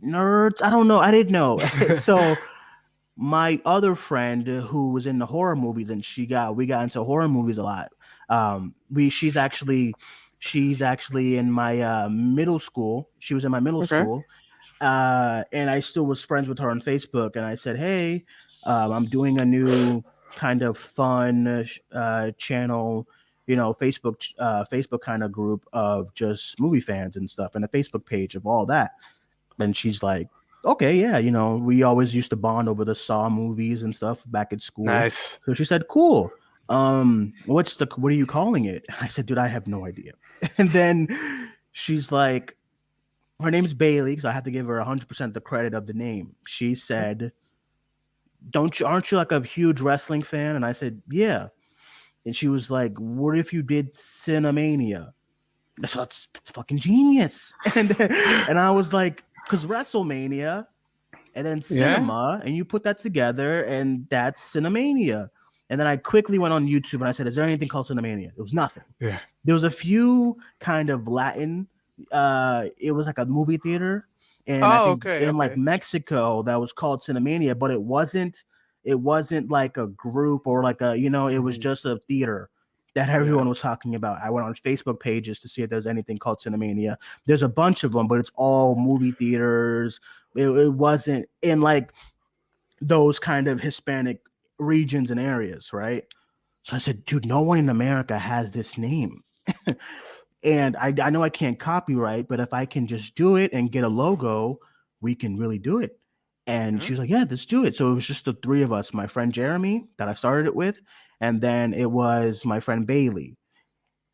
nerds. I don't know. I didn't know. So my other friend who was in the horror movies, and we got into horror movies a lot. We she's actually in my middle school. She was in my middle Okay. school, and I still was friends with her on Facebook. And I said, hey, I'm doing a new kind of fun channel, Facebook kind of group of just movie fans and stuff, and a Facebook page of all that. And she's like, okay, yeah, we always used to bond over the Saw movies and stuff back at school. Nice. So she said, cool. What are you calling it? I said, dude, I have no idea. And then she's like, her name's Bailey, because I have to give her 100% the credit of the name. She said, aren't you like a huge wrestling fan? And I said, yeah. And she was like, what if you did Cinemania? That's fucking genius. And I was like, because WrestleMania and then Yeah. cinema, and you put that together, and that's Cinemania. And then I quickly went on YouTube and I said, is there anything called Cinemania? There was nothing. Yeah. There was a few kind of Latin. It was like a movie theater, and I Oh, think okay. in like Okay. Mexico that was called Cinemania, but it wasn't. It wasn't like a group or like it was Mhm. just a theater that Yeah. everyone was talking about. I went on Facebook pages to see if there's anything called Cinemania. There's a bunch of them, but it's all movie theaters. It wasn't in like those kind of Hispanic regions and areas, right? So I said, dude, no one in America has this name. And I know I can't copyright, but if I can just do it and get a logo, we can really do it. And Yeah. she was like, yeah, let's do it. So it was just the three of us, my friend Jeremy that I started it with, and then it was my friend Bailey.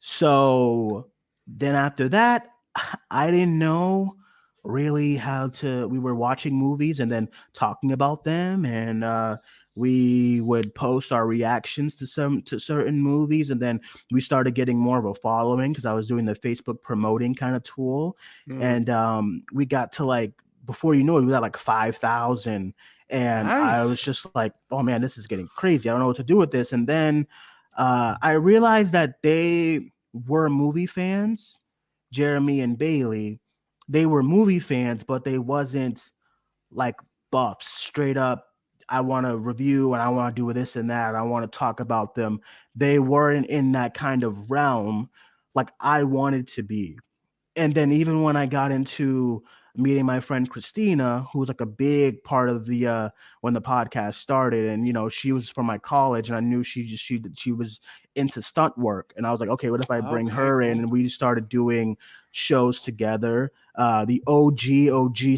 So then after that, I didn't know really how to. We were watching movies and then talking about them, and we would post our reactions to certain movies, and then we started getting more of a following because I was doing the Facebook promoting kind of tool, Mm. and we got to like, before you know it, we got like 5,000, and I was Nice. just like, oh man, this is getting crazy. I don't know what to do with this, and then I realized that they were movie fans, Jeremy and Bailey. They were movie fans, but they wasn't like buffs, straight up. I want to review and I want to do this and that. I want to talk about them. They weren't in that kind of realm like I wanted to be. And then even when I got into meeting my friend Christina, who was like a big part of the when the podcast started, and she was from my college, and I knew she was into stunt work, and I was like, okay, what if I bring Okay. her in? Cool. And we started doing shows together. The OG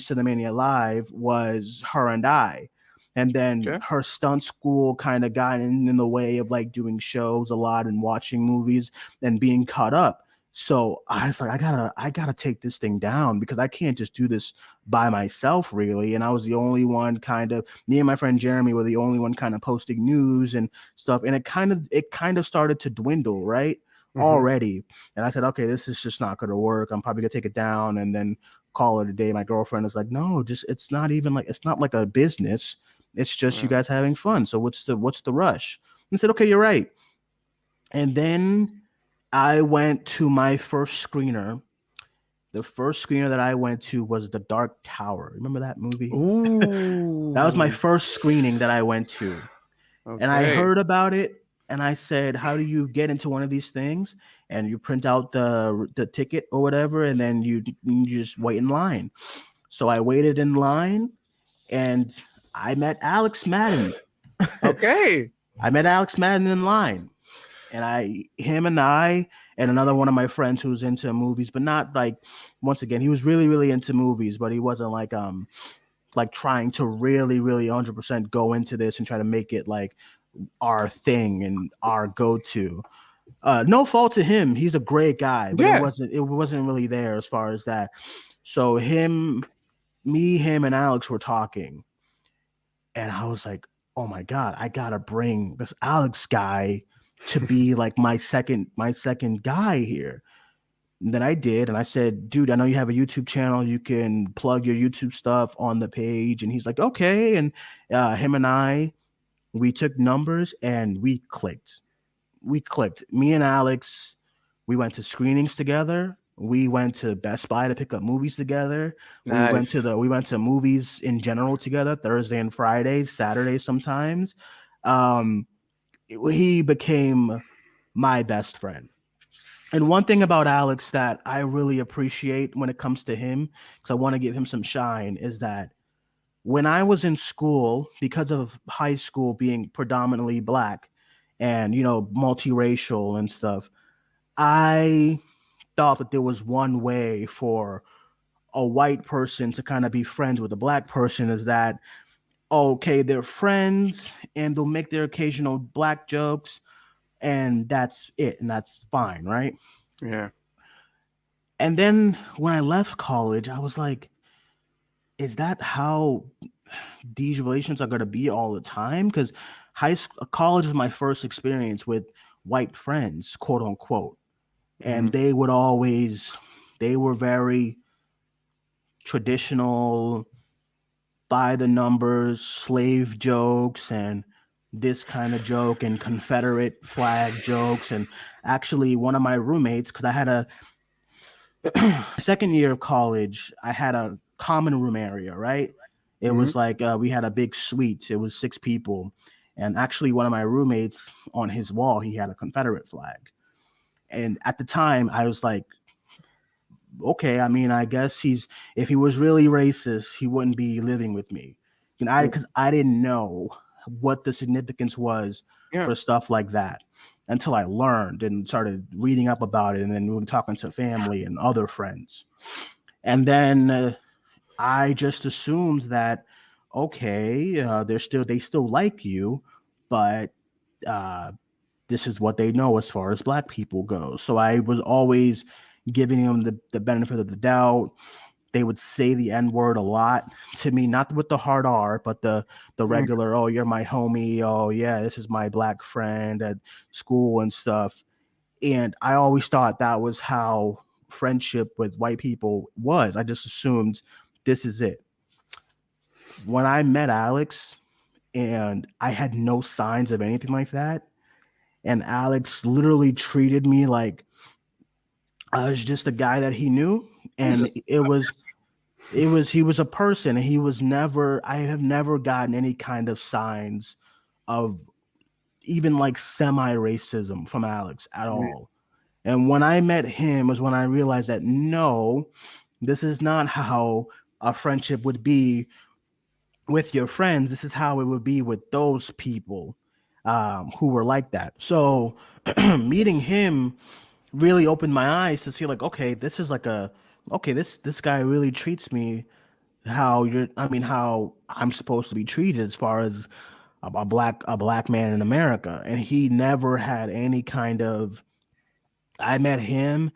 Cinemania Live was her and I. And then Okay. her stunt school kind of got in the way of like doing shows a lot and watching movies and being caught up. So I was like, I gotta take this thing down because I can't just do this by myself, really. And I was the only one kind of me and my friend Jeremy were the only one kind of posting news and stuff. And it kind of started to dwindle, right? Mm-hmm. Already. And I said, okay, this is just not gonna work. I'm probably gonna take it down and then call it a day. My girlfriend is like, no, just it's not even like it's not like a business. It's just you Yeah. guys having fun. So what's the rush? And I said, okay, you're right. And then I went to my first screener. The first screener that I went to was The Dark Tower. Remember that movie? That was my Ooh. first screening that I went to. And I Okay. heard about it and I said, how do you get into one of these things? And you print out the ticket or whatever, and then you just wait in line. So I waited in line and I met Alex Madden. Okay. I met Alex Madden in line. And him and I and another one of my friends who's into movies, but not like once again, he was really, really into movies, but he wasn't like trying to really, really 100% go into this and try to make it like our thing and our go-to. No fault to him. He's a great guy, but Yeah. it wasn't really there as far as that. So him and Alex were talking, and I was like, oh my God, I gotta bring this Alex guy to be like my second guy here. And then I did, and I said, dude, I know you have a YouTube channel. You can plug your YouTube stuff on the page. And he's like, okay. And him and I, we took numbers and we clicked. Me and Alex, we went to screenings together. We went to Best Buy to pick up movies together. Nice. We went to movies in general together, Thursday and Friday, Saturday sometimes. Um, he became my best friend. And one thing about Alex that I really appreciate when it comes to him, because I want to give him some shine, is that when I was in school, because of high school being predominantly black and multiracial and stuff, I thought that there was one way for a white person to kind of be friends with a black person is that okay, they're friends and they'll make their occasional black jokes and that's it and that's fine, right? Yeah. And then when I left college, I was like, is that how these relations are going to be all the time? Because college was my first experience with white friends, quote unquote, Mm-hmm. and they were very traditional, by the numbers, slave jokes, and this kind of joke, and Confederate flag jokes. And actually, one of my roommates, because I had a second year of college, I had a common room area, right? It Mm-hmm. was like we had a big suite. It was 6 people. And actually, one of my roommates on his wall, he had a Confederate flag. And at the time, I was like, okay, I mean, I guess if he was really racist, he wouldn't be living with me. Because I didn't know what the significance was Yeah. for stuff like that until I learned and started reading up about it, and then we were talking to family and other friends. And then I just assumed that okay, they still like you, but uh, this is what they know as far as black people go. So I was always giving them the benefit of the doubt. They would say the N word a lot to me, not with the hard R, but the Mm. regular, oh, you're my homie. Oh, yeah, this is my black friend at school and stuff. And I always thought that was how friendship with white people was. I just assumed this is it. When I met Alex and I had no signs of anything like that, and Alex literally treated me like I was just a guy that he knew, I'm and just. he was a person, and I have never gotten any kind of signs of even like semi racism from Alex at Yeah. all. And when I met him was when I realized that no, this is not how a friendship would be with your friends. This is how it would be with those people who were like that. So meeting him really opened my eyes to see like, okay, this is like a okay, this guy really treats me how I'm supposed to be treated as far as a black man in America. And he never had any kind of. I met him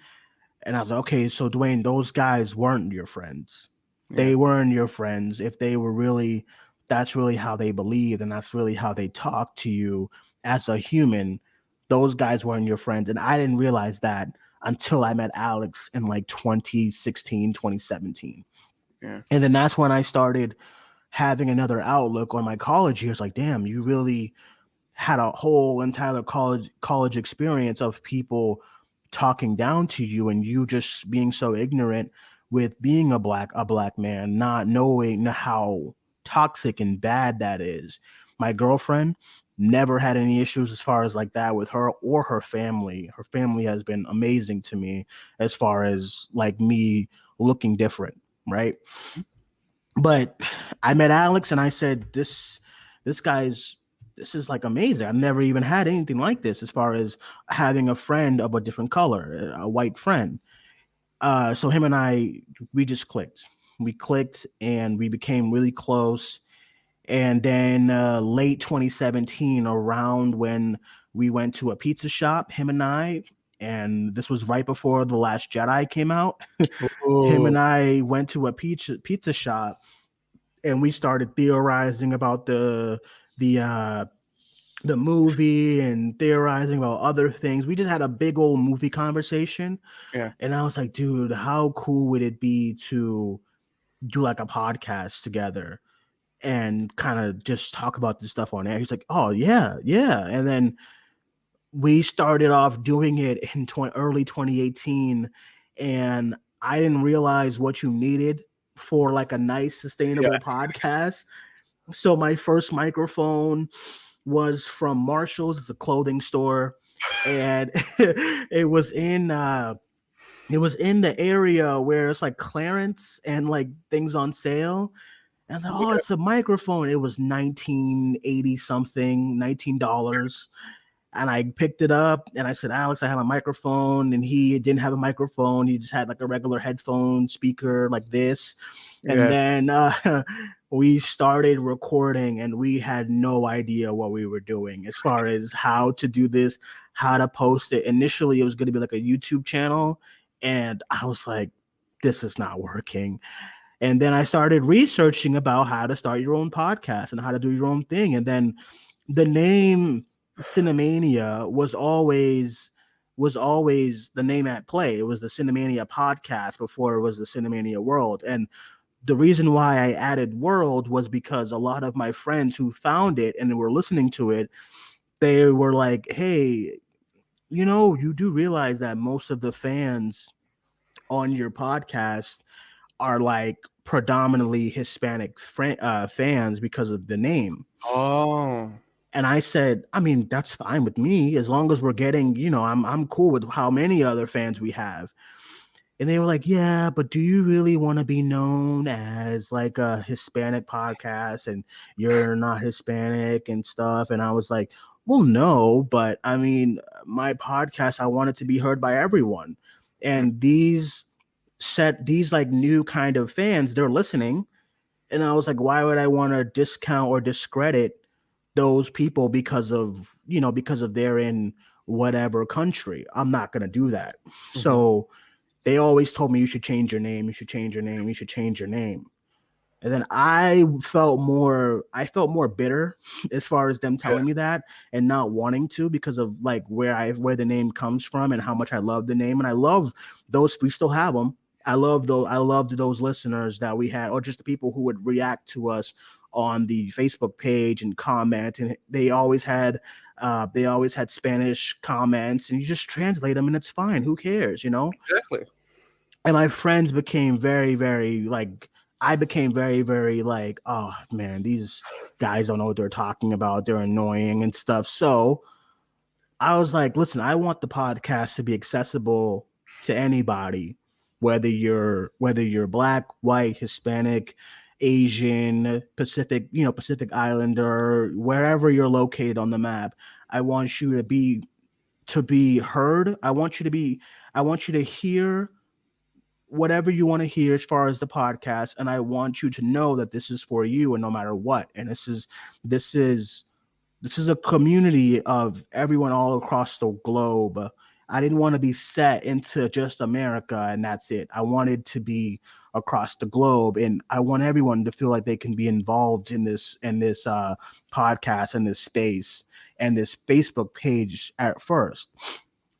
and I was like, okay, so Duane, those guys weren't your friends. Yeah. They weren't your friends. If they were really, that's really how they believed, and that's really how they talked to you as a human. Those guys weren't your friends. And I didn't realize that until I met Alex in like 2016, 2017. Yeah. And then that's when I started having another outlook on my college years. Like, damn, you really had a whole entire college experience of people talking down to you and you just being so ignorant with being a black man, not knowing how toxic and bad that is. My girlfriend never had any issues as far as like that with her or her family. Her family has been amazing to me as far as like me looking different, right? But I met Alex and I said, this guy's this is like amazing. I've never even had anything like this as far as having a friend of a different color, a white friend. So him and I, we just clicked. We clicked and we became really close. And then late 2017, around when we went to a pizza shop, him and I, and this was right before The Last Jedi came out. Him Oh, and I went to a pizza shop and we started theorizing about the uh the movie and theorizing about other things. We just had a big old movie conversation. yeah. And I was like, dude, how cool would it be to do like a podcast together and kind of just talk about this stuff on air? He's like, oh yeah, yeah. And then we started off doing it in early 2018, and I didn't realize what you needed for like a nice Yeah. sustainable podcast. So my first microphone was from Marshall's. It's a clothing store, and it was in the area where it's like clearance and like things on sale. And I thought, oh, Yeah. it's a microphone. It was 1980 something, $19. And I picked it up and I said, Alex, I have a microphone. And he didn't have a microphone. He just had like a regular headphone speaker like this. And Yeah. then we started recording and we had no idea what we were doing as far as how to do this, how to post it. Initially, it was going to be like a YouTube channel. And I was like, this is not working. And then I started researching about how to start your own podcast and how to do your own thing. And then the name Cinemania was always the name at play. It was the Cinemania podcast before it was the Cinemania World. And the reason why I added World was because a lot of my friends who found it and were listening to it, they were like, "Hey, you do realize that most of the fans on your podcast are like predominantly Hispanic fans because of the name." Oh, And I said, I mean, that's fine with me as long as we're getting, I'm cool with how many other fans we have. And they were like, yeah, but do you really want to be known as like a Hispanic podcast and you're not Hispanic and stuff? And I was like, well, no, but I mean, my podcast, I want it to be heard by everyone. And these like new kind of fans, they're listening. And I was like, why would I want to discount or discredit those people because of they're in whatever country? I'm not going to do that. mhm. So they always told me you should change your name, you should change your name, you should change your name. And then I felt more bitter as far as them Yeah. telling me that and not wanting to because of like where the name comes from and how much I love the name. And I love those, we still have them. I loved those listeners that we had, or just the people who would react to us on the Facebook page and comment. And they always had Spanish comments, and you just translate them and it's fine. Who cares, you know? Exactly. And my friends became very, very like, I became very, very like, oh man, these guys don't know what they're talking about. They're annoying and stuff. So I was like, listen, I want the podcast to be accessible to anybody, whether you're black, white, Hispanic, Asian, Pacific, Pacific Islander, wherever you're located on the map. I want you to be heard. I want you to hear whatever you want to hear as far as the podcast, and I want you to know that this is for you, and no matter what. And this is this is a community of everyone all across the globe. I didn't want to be set into just America and that's it. I wanted to be across the globe, and I want everyone to feel like they can be involved in this podcast and this space and this Facebook page at first.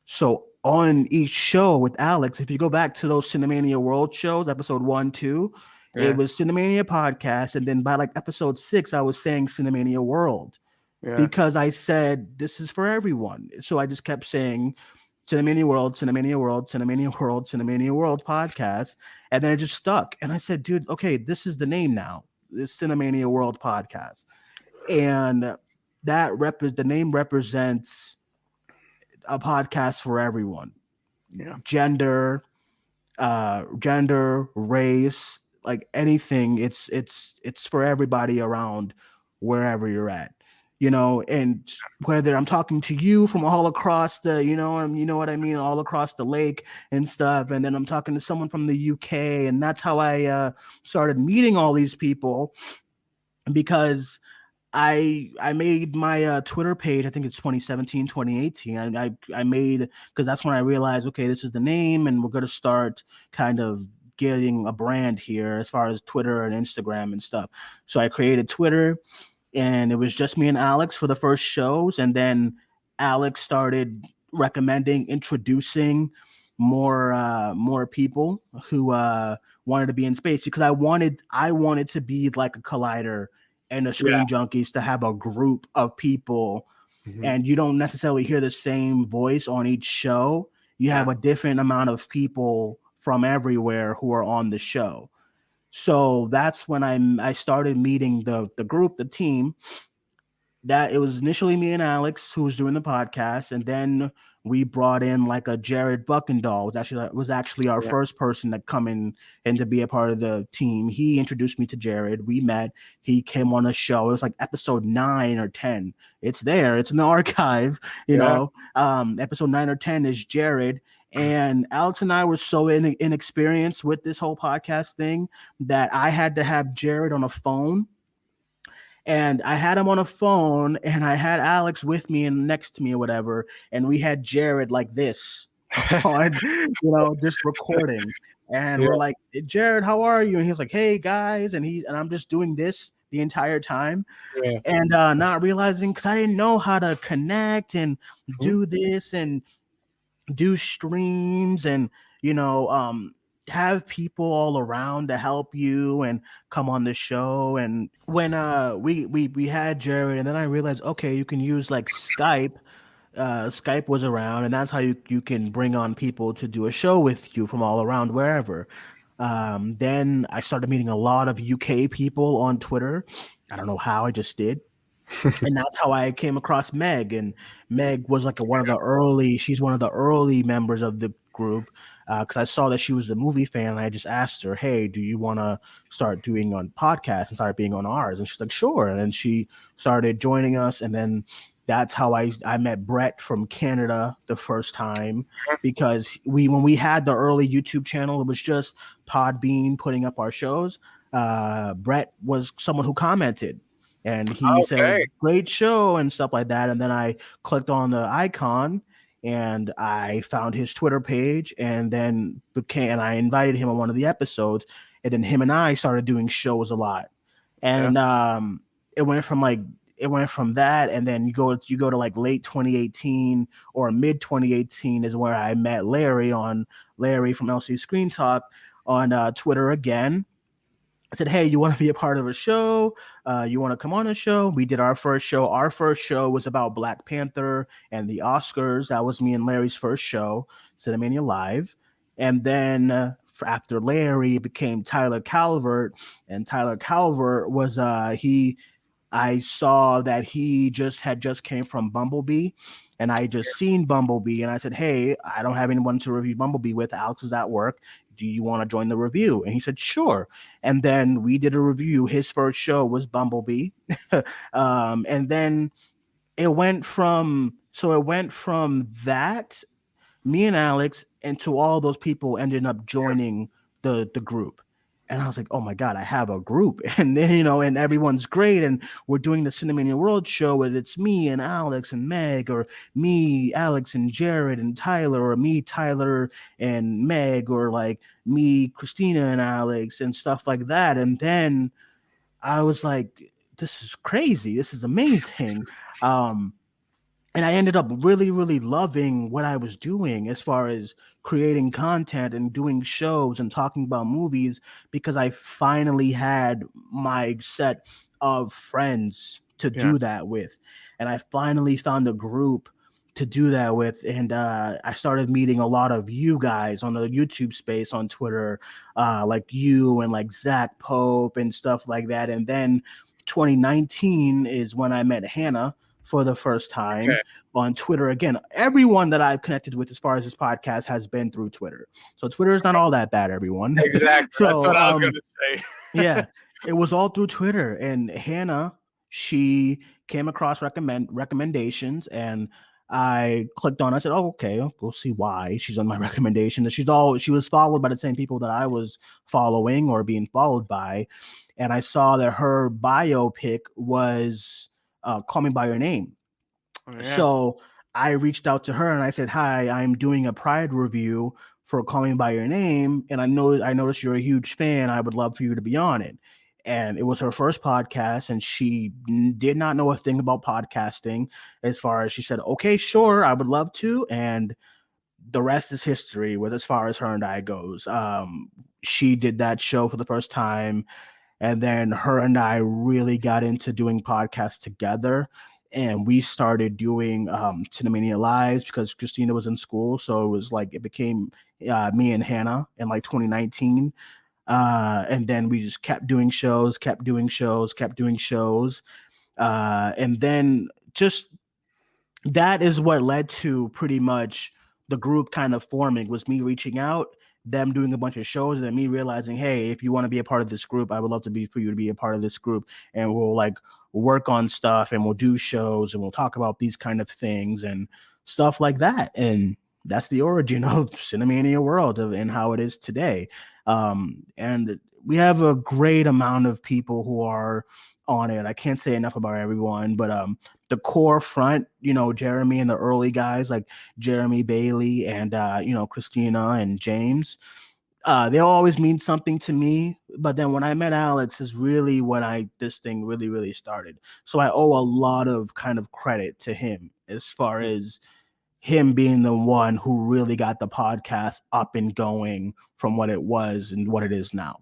So on each show with Alex, if you go back to those Cinemania World shows, episode 1, 2, it Yeah. was Cinemania podcast, and then by like episode 6, I was saying Cinemania World Yeah. because I said this is for everyone. So I just kept saying Cinemania World, Cinemania World, Cinemania World, Cinemania World podcast, and then it just stuck. And I said, dude, okay, this is the name now. This Cinemania World podcast, and the name represents a podcast for everyone, Yeah. gender, race, like anything. It's for everybody around wherever you're at, and whether I'm talking to you from all across you know what I mean, all across the lake and stuff, and then I'm talking to someone from the UK, and that's how I started meeting all these people because I made my Twitter page. I think it's 2017, 2018. I made because that's when I realized, okay, this is the name, and we're gonna start kind of getting a brand here as far as Twitter and Instagram and stuff. So I created Twitter, and it was just me and Alex for the first shows, and then Alex started recommending, introducing more people who wanted to be in space because I wanted to be like a Collider and the Yeah. Screen Junkies to have a group of people, Mhm. and you don't necessarily hear the same voice on each show. You Yeah. have a different amount of people from everywhere who are on the show. So that's when I started meeting the group, the team. That it was initially me and Alex who was doing the podcast, and then we brought in like a Jared Buckendahl. Was actually our Yeah. first person to come in and to be a part of the team. He introduced me to Jared. We met. He came on a show. It was like episode 9 or 10. It's there. It's in the archive. Yeah. Episode 9 or 10 is Jared. And Alex and I were so inexperienced with this whole podcast thing that I had to have Jared on a phone, and I had him on a phone, and I had Alex with me and next to me or whatever, and we had Jared like this on, just recording, and Yeah. we're like, "Hey, Jared, how are you?" And he was like, "Hey guys," and I'm just doing this the entire time, Yeah. and not realizing because I didn't know how to connect and Mhm. do this and do streams and have people all around to help you and come on the show. And when we had Jared, and then I realized, okay, you can use like Skype. Skype was around, and that's how you can bring on people to do a show with you from all around wherever. Then I started meeting a lot of UK people on Twitter. I don't know how, I just did. And that's how I came across Meg. And Meg was like she's one of the early members of the group, because I saw that she was a movie fan. And I just asked her, "Hey, do you want to start doing on podcasts and start being on ours?" And she's like, "Sure." And then she started joining us, and then that's how I met Brett from Canada the first time, because when we had the early YouTube channel, it was just Podbean putting up our shows. Brett was someone who commented, and he said, Okay. "Great show," and stuff like that. And then I clicked on the icon, and I found his Twitter page, and then I invited him on one of the episodes, and then him and I started doing shows a lot. Yeah. And it went from like it went from that, and then you go to like late 2018 or mid 2018 is where I met Larry from LC Screen Talk on Twitter again. I said, "Hey, you want to be a part of a show? You want to come on a show?" We did our first show. Our first show was about Black Panther and the Oscars. That was me and Larry's first show, Cinemania Live. And then after Larry, it became Tyler Calvert. And Tyler Calvert was he I saw that he just came from Bumblebee, and I just seen Bumblebee, and I said, "Hey, I don't have anyone to review Bumblebee with. Alex is at work. Do you want to join the review?" And he said, "Sure." And then we did a review. His first show was Bumblebee, and then it went from that, me and Alex, and to all those people ended up joining the group. And I was like, oh my God, I have a group. And then, and everyone's great. And we're doing the Cinemania World show where it's me and Alex and Meg, or me, Alex and Jared and Tyler, or me, Tyler and Meg, or like me, Christina and Alex, and stuff like that. And then I was like, this is crazy. This is amazing. Um, and I ended up really, really loving what I was doing as far as creating content and doing shows and talking about movies, because I finally had my set of friends to Yeah. do that with. And I finally found a group to do that with. And I started meeting a lot of you guys on the YouTube space, on Twitter, like you and like Zach Pope and stuff like that. And then 2019 is when I met Hannah for the first time Okay. on Twitter. Again, everyone that I've connected with as far as this podcast has been through Twitter. So Twitter is not all that bad, everyone. Exactly. That's So what I was gonna say. yeah, it was all through Twitter. And Hannah, she came across recommendations, and I clicked on. I said, "Oh, okay, we'll see why she's on my recommendation." And she was followed by the same people that I was following or being followed by, and I saw that her bio pic was "Call Me by Your Name." Oh, yeah. So I reached out to her and I said, "Hi, I'm doing a Pride review for Call Me by Your Name, and I noticed you're a huge fan. I would love for you to be on it." And it was her first podcast, and she did not know a thing about podcasting. As far as, she said, "Okay, sure, I would love to," and the rest is history with as far as her and I goes. She did that show for the first time, and then her and I really got into doing podcasts together. And we started doing Cinemania Lives because Christina was in school. So it was like, it became me and Hannah in like 2019. And then we just kept doing shows, kept doing shows, kept doing shows. And then just that is what led to pretty much the group kind of forming, was me reaching out, them doing a bunch of shows, and then me realizing, hey, if you want to be a part of this group, I would love to be for you to be a part of this group, and we'll like work on stuff, and we'll do shows, and we'll talk about these kind of things and stuff like that. And that's the origin of Cinemania World and how it is today. And we have a great amount of people who are on it. I can't say enough about everyone, but the core front, Jeremy and the early guys like Jeremy Bailey and Christina and James, they always mean something to me. But then when I met Alex is really when this thing really, really started. So I owe a lot of kind of credit to him as far as him being the one who really got the podcast up and going from what it was and what it is now.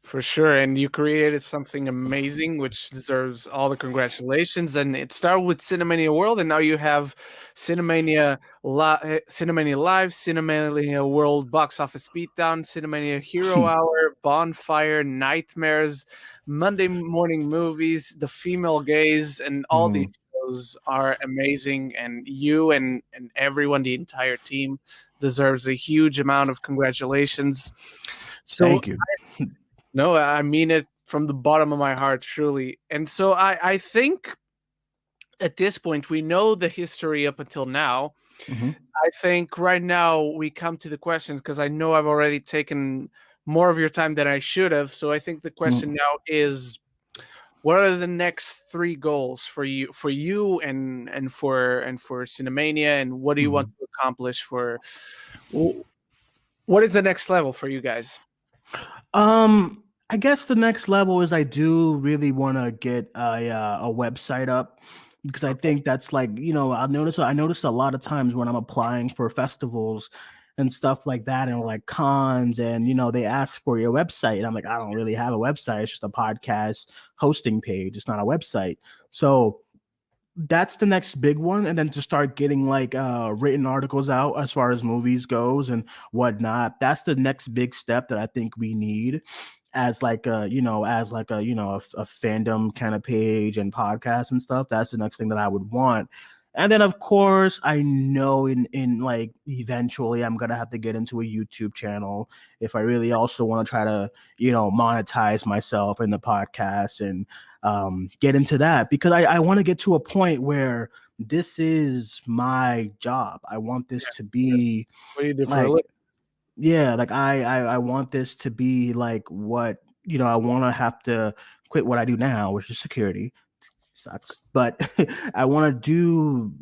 For sure, and you created something amazing, which deserves all the congratulations. And it started with Cinemania World, and now you have Cinemania Live, Cinemania World Box Office Beatdown, Cinemania Hero Hour, Bonfire, Nightmares, Monday Morning Movies, The Female Gaze, and all these shows are amazing. And you and everyone, the entire team, deserves a huge amount of congratulations. So Thank you. no, I mean it from the bottom of my heart, truly. And so I think at this point, we know the history up until now. Mm-hmm. I think right now we come to the question, because I know I've already taken more of your time than I should have. So I think the question now is, what are the next 3 goals for you and for Cinemania, and what do you want to accomplish for what is the next level for you guys? I guess the next level is I do really want to get a website up, because I think that's like, I notice a lot of times when I'm applying for festivals and stuff like that, and like cons, and they ask for your website, and I'm like, I don't really have a website. It's just a podcast hosting page. It's not a website. So that's the next big one. And then to start getting like written articles out as far as movies goes and whatnot, that's the next big step that I think we need as like a a fandom kind of page and podcast and stuff. That's the next thing that I would want. And then of course I know in like eventually I'm gonna have to get into a YouTube channel if I really also want to try to monetize myself in the podcast and get into that, because I want to get to a point where this is my job. I want this to be What do you do for a like, living? Yeah, like I want this to be like what, I want to have to quit what I do now, which is security. Sucks, but I want to do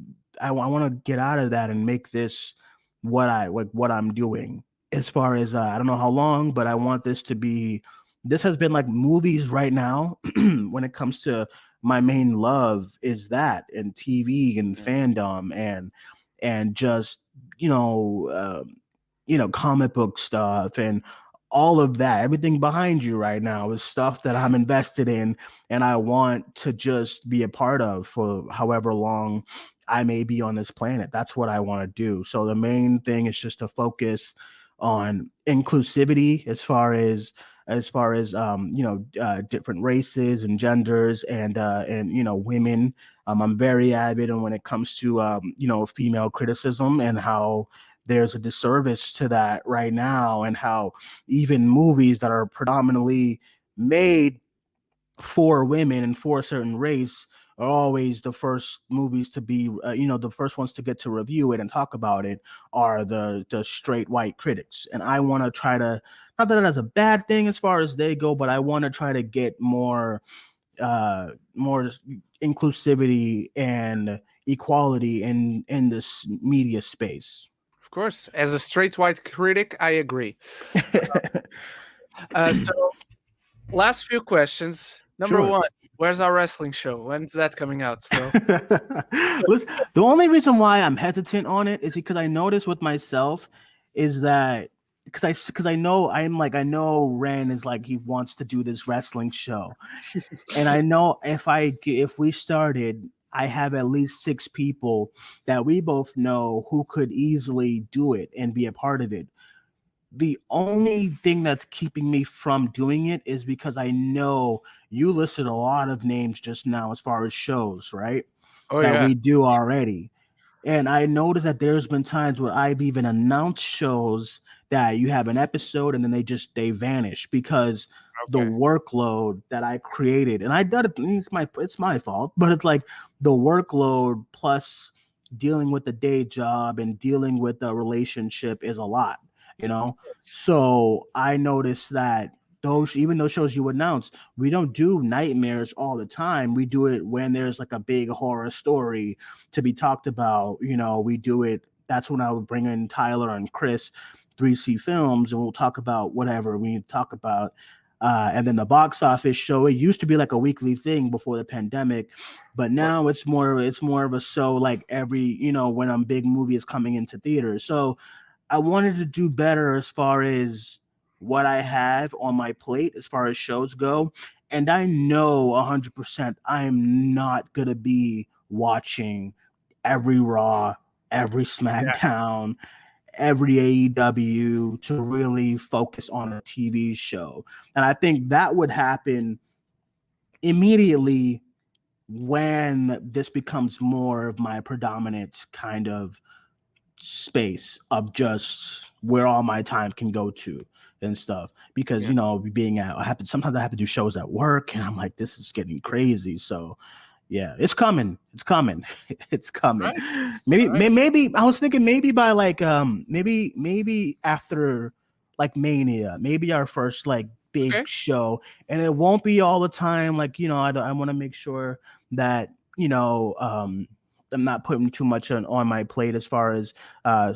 I want to get out of that and make this what I'm doing. As far as I don't know how long, but I want this to be, this has been like movies right now. When it comes to my main love is that, and TV and Yeah. fandom, and just, you know comic book stuff and all of that. Everything behind you right now is stuff that I'm invested in and I want to just be a part of for however long I may be on this planet. That's what I want to do. So the main thing is just to focus on inclusivity as far as different races and genders and women. I'm very avid, and when it comes to female criticism and how there's a disservice to that right now, and how even movies that are predominantly made for women and for a certain race are always the first movies to be the first ones to get to review it and talk about it are the straight white critics. And I want to try to, not that that's a bad thing as far as they go, but I want to try to get more inclusivity and equality in this media space. Of course, as a straight white critic, I agree. So last few questions. Number Sure. one, where's our wrestling show? When's that coming out, bro? Listen, the only reason why I'm hesitant on it is because I notice with myself is that because I know Ren is like he wants to do this wrestling show, and I know if we started, I have at least 6 people that we both know who could easily do it and be a part of it. The only thing that's keeping me from doing it is because I know you listed a lot of names just now as far as shows, right? Oh That yeah. we do already. And I noticed that there's been times where I've even announced shows that you have an episode and then they vanish because the Okay. workload that I created, and I did it, it's my fault, but it's like the workload plus dealing with the day job and dealing with the relationship is a lot, you know. So I noticed that those shows you announce, we don't do nightmares all the time. We do it when there's like a big horror story to be talked about. We do it. That's when I would bring in Tyler and Chris, 3C Films, and we'll talk about whatever we need to talk about. And then the box office show. It used to be like a weekly thing before the pandemic, but Right. now it's more of a show like every when a big movie is coming into theaters. So I wanted to do better as far as what I have on my plate as far as shows go. And I know 100% I am not going to be watching every Raw, every Yeah. SmackDown, every AEW to really focus on a TV show. And I think that would happen immediately when this becomes more of my predominant kind of space of just where all my time can go to and stuff. Because Yeah. being at sometimes I have to do shows at work, and I'm like, this is getting crazy. So yeah, it's coming. It's coming. It's All coming. right. Maybe, All right. maybe I was thinking maybe by like maybe after like Mania, maybe our first like big Okay. show, and it won't be all the time. Like I want to make sure that I'm not putting too much on my plate as far as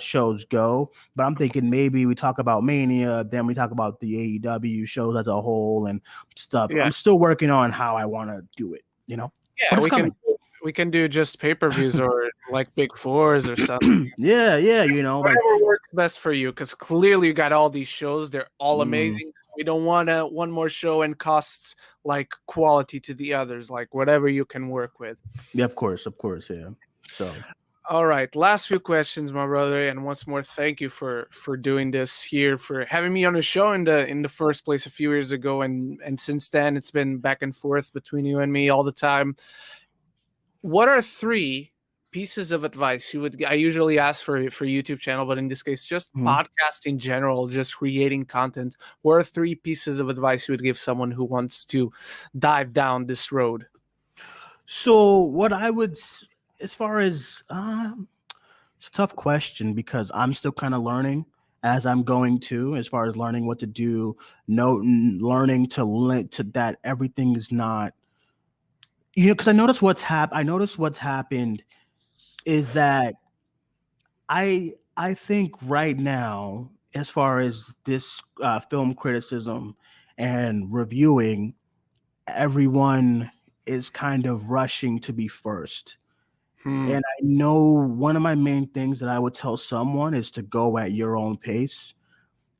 shows go. But I'm thinking maybe we talk about Mania, then we talk about the AEW shows as a whole and stuff. Yeah. I'm still working on how I want to do it. Yeah. But it's We can coming. we can do just pay-per-views or like big fours or something. Yeah, yeah, like Whatever works best for you, because clearly you got all these shows. They're all mm, amazing. We don't want one more show and costs like quality to the others. Like whatever you can work with. yeah, of course, yeah. So All right, last few questions, my brother, and once more, thank you for doing this here, for having me on the show in the first place a few years ago, and since then it's been back and forth between you and me all the time. What are 3 pieces of advice you would? I usually ask for YouTube channel, but in this case, just mhm. podcast in general, just creating content. What are 3 pieces of advice you would give someone who wants to dive down this road? So what I would, as far as it's a tough question because I'm still kind of learning as I'm going to, as far as learning what to do, learning to that everything is not, because I noticed what's happened is that I think right now, as far as this film criticism and reviewing, everyone is kind of rushing to be first. Hmm. And I know one of my main things that I would tell someone is to go at your own pace.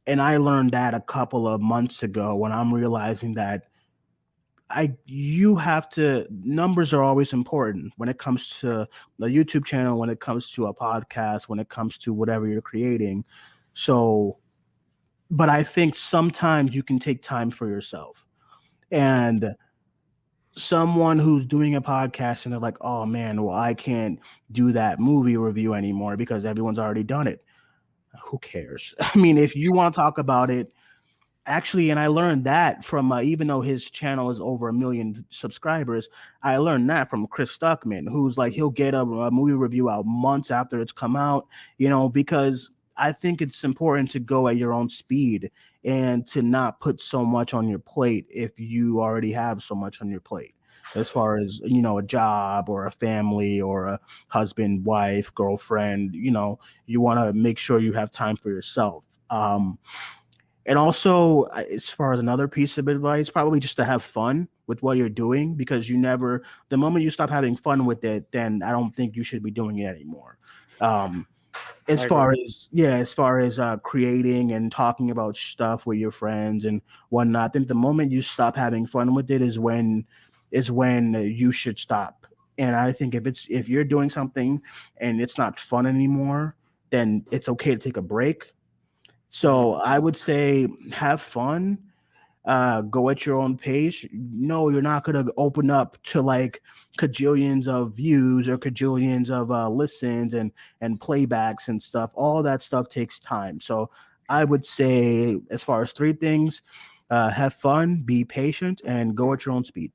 And I learned that a couple of months ago when I'm realizing that you have to, numbers are always important when it comes to the YouTube channel, when it comes to a podcast, when it comes to whatever you're creating. So, but I think sometimes you can take time for yourself. And someone who's doing a podcast and they're like, oh man, well, I can't do that movie review anymore because everyone's already done it. Who cares? I mean, if you want to talk about it, actually, and I learned that from even though his channel is over 1 million subscribers, I learned that from Chris Stuckman, who's like, he'll get a movie review out months after it's come out, because I think it's important to go at your own speed and to not put so much on your plate if you already have so much on your plate, as far as a job or a family or a husband, wife, girlfriend. You want to make sure you have time for yourself. And also, as far as another piece of advice, probably just to have fun with what you're doing, because the moment you stop having fun with it, then I don't think you should be doing it anymore. Um, as I agree. far as creating and talking about stuff with your friends and whatnot, I think the moment you stop having fun with it is when you should stop. And I think if you're doing something and it's not fun anymore, then it's okay to take a break. Mhm. So I would say have fun, go at your own pace. No, you're not going to open up to like cajillions of views or cajillions of listens and playbacks and stuff. All that stuff takes time. So I would say, as far as three things, have fun, be patient, and go at your own speed.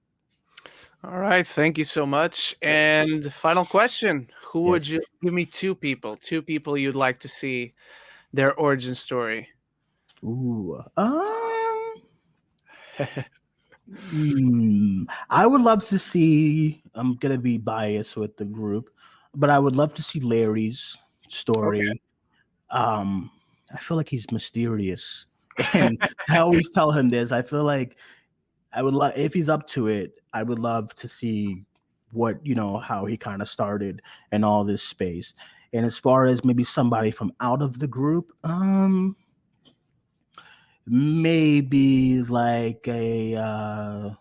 All right, thank you so much. And final question: who would you Yes. give me two people you'd like to see their origin story? Ooh. I would love to see. I'm gonna be biased with the group, but I would love to see Larry's Okay. story. Um, I feel like he's mysterious, and I always tell him this. I feel like I would love if he's up to it. I would love to see how he kind of started and all this space. And as far as maybe somebody from out of the group, maybe like a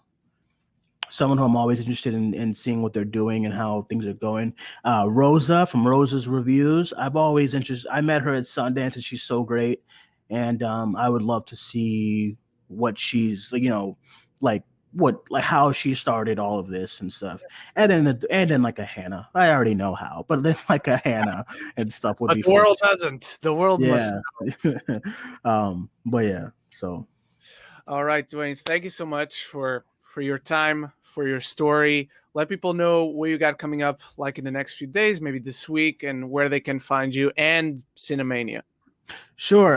someone who I'm always interested in seeing what they're doing and how things are going. Rosa from Rosa's Reviews. I met her at Sundance and she's so great. And I would love to see what she's, like how she started all of this and stuff. And then like a Hannah. I already know how, but then like a Hannah and stuff would But be the fun world too. doesn't. The world must. Yeah. But yeah, so All right, Dwayne. Thank you so much for your time, for your story. Let people know what you got coming up, like in the next few days, maybe this week, and where they can find you and Cinemania. sure.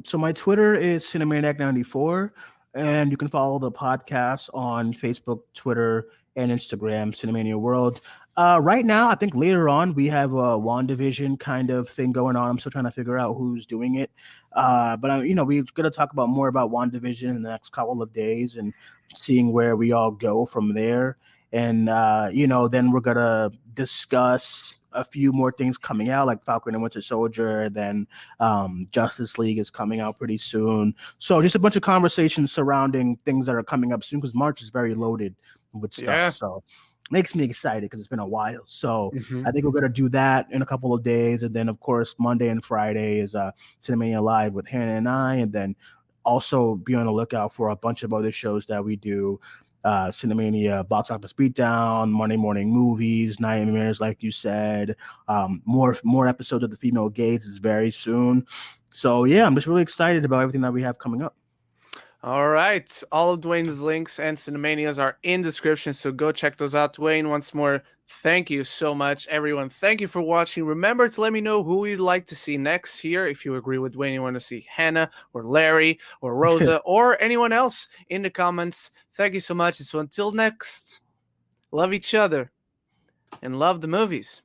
So my Twitter is Cinemaniac94, and you can follow the podcast on Facebook, Twitter, and Instagram, Cinemania World. Right now, I think later on we have a WandaVision kind of thing going on. I'm still trying to figure out who's doing it. But we're gonna talk about more about WandaVision in the next couple of days and seeing where we all go from there. And then we're gonna discuss a few more things coming out, like Falcon and Winter Soldier. Then Justice League is coming out pretty soon. So just a bunch of conversations surrounding things that are coming up soon because March is very loaded with stuff. Yeah. So makes me excited because it's been a while. So Hmm. I think we're gonna do that in a couple of days, and then of course Monday and Friday is Cinemania Live with Hannah and I, and then also be on the lookout for a bunch of other shows that we do. Cinemania Box Office Beatdown, Monday Morning Movies, Nightmares, like you said. More episodes of The Female Gaze is very soon. So yeah, I'm just really excited about everything that we have coming up. All right. All of Dwayne's links and Cinemanias are in description, so go check those out. Dwayne, once more, Thank you so much, everyone. Thank you for watching. Remember to let me know who you'd like to see next here. If you agree with Dwayne, you want to see Hannah or Larry or Rosa or anyone else in the comments. Thank you so much. And so until next, love each other and love the movies.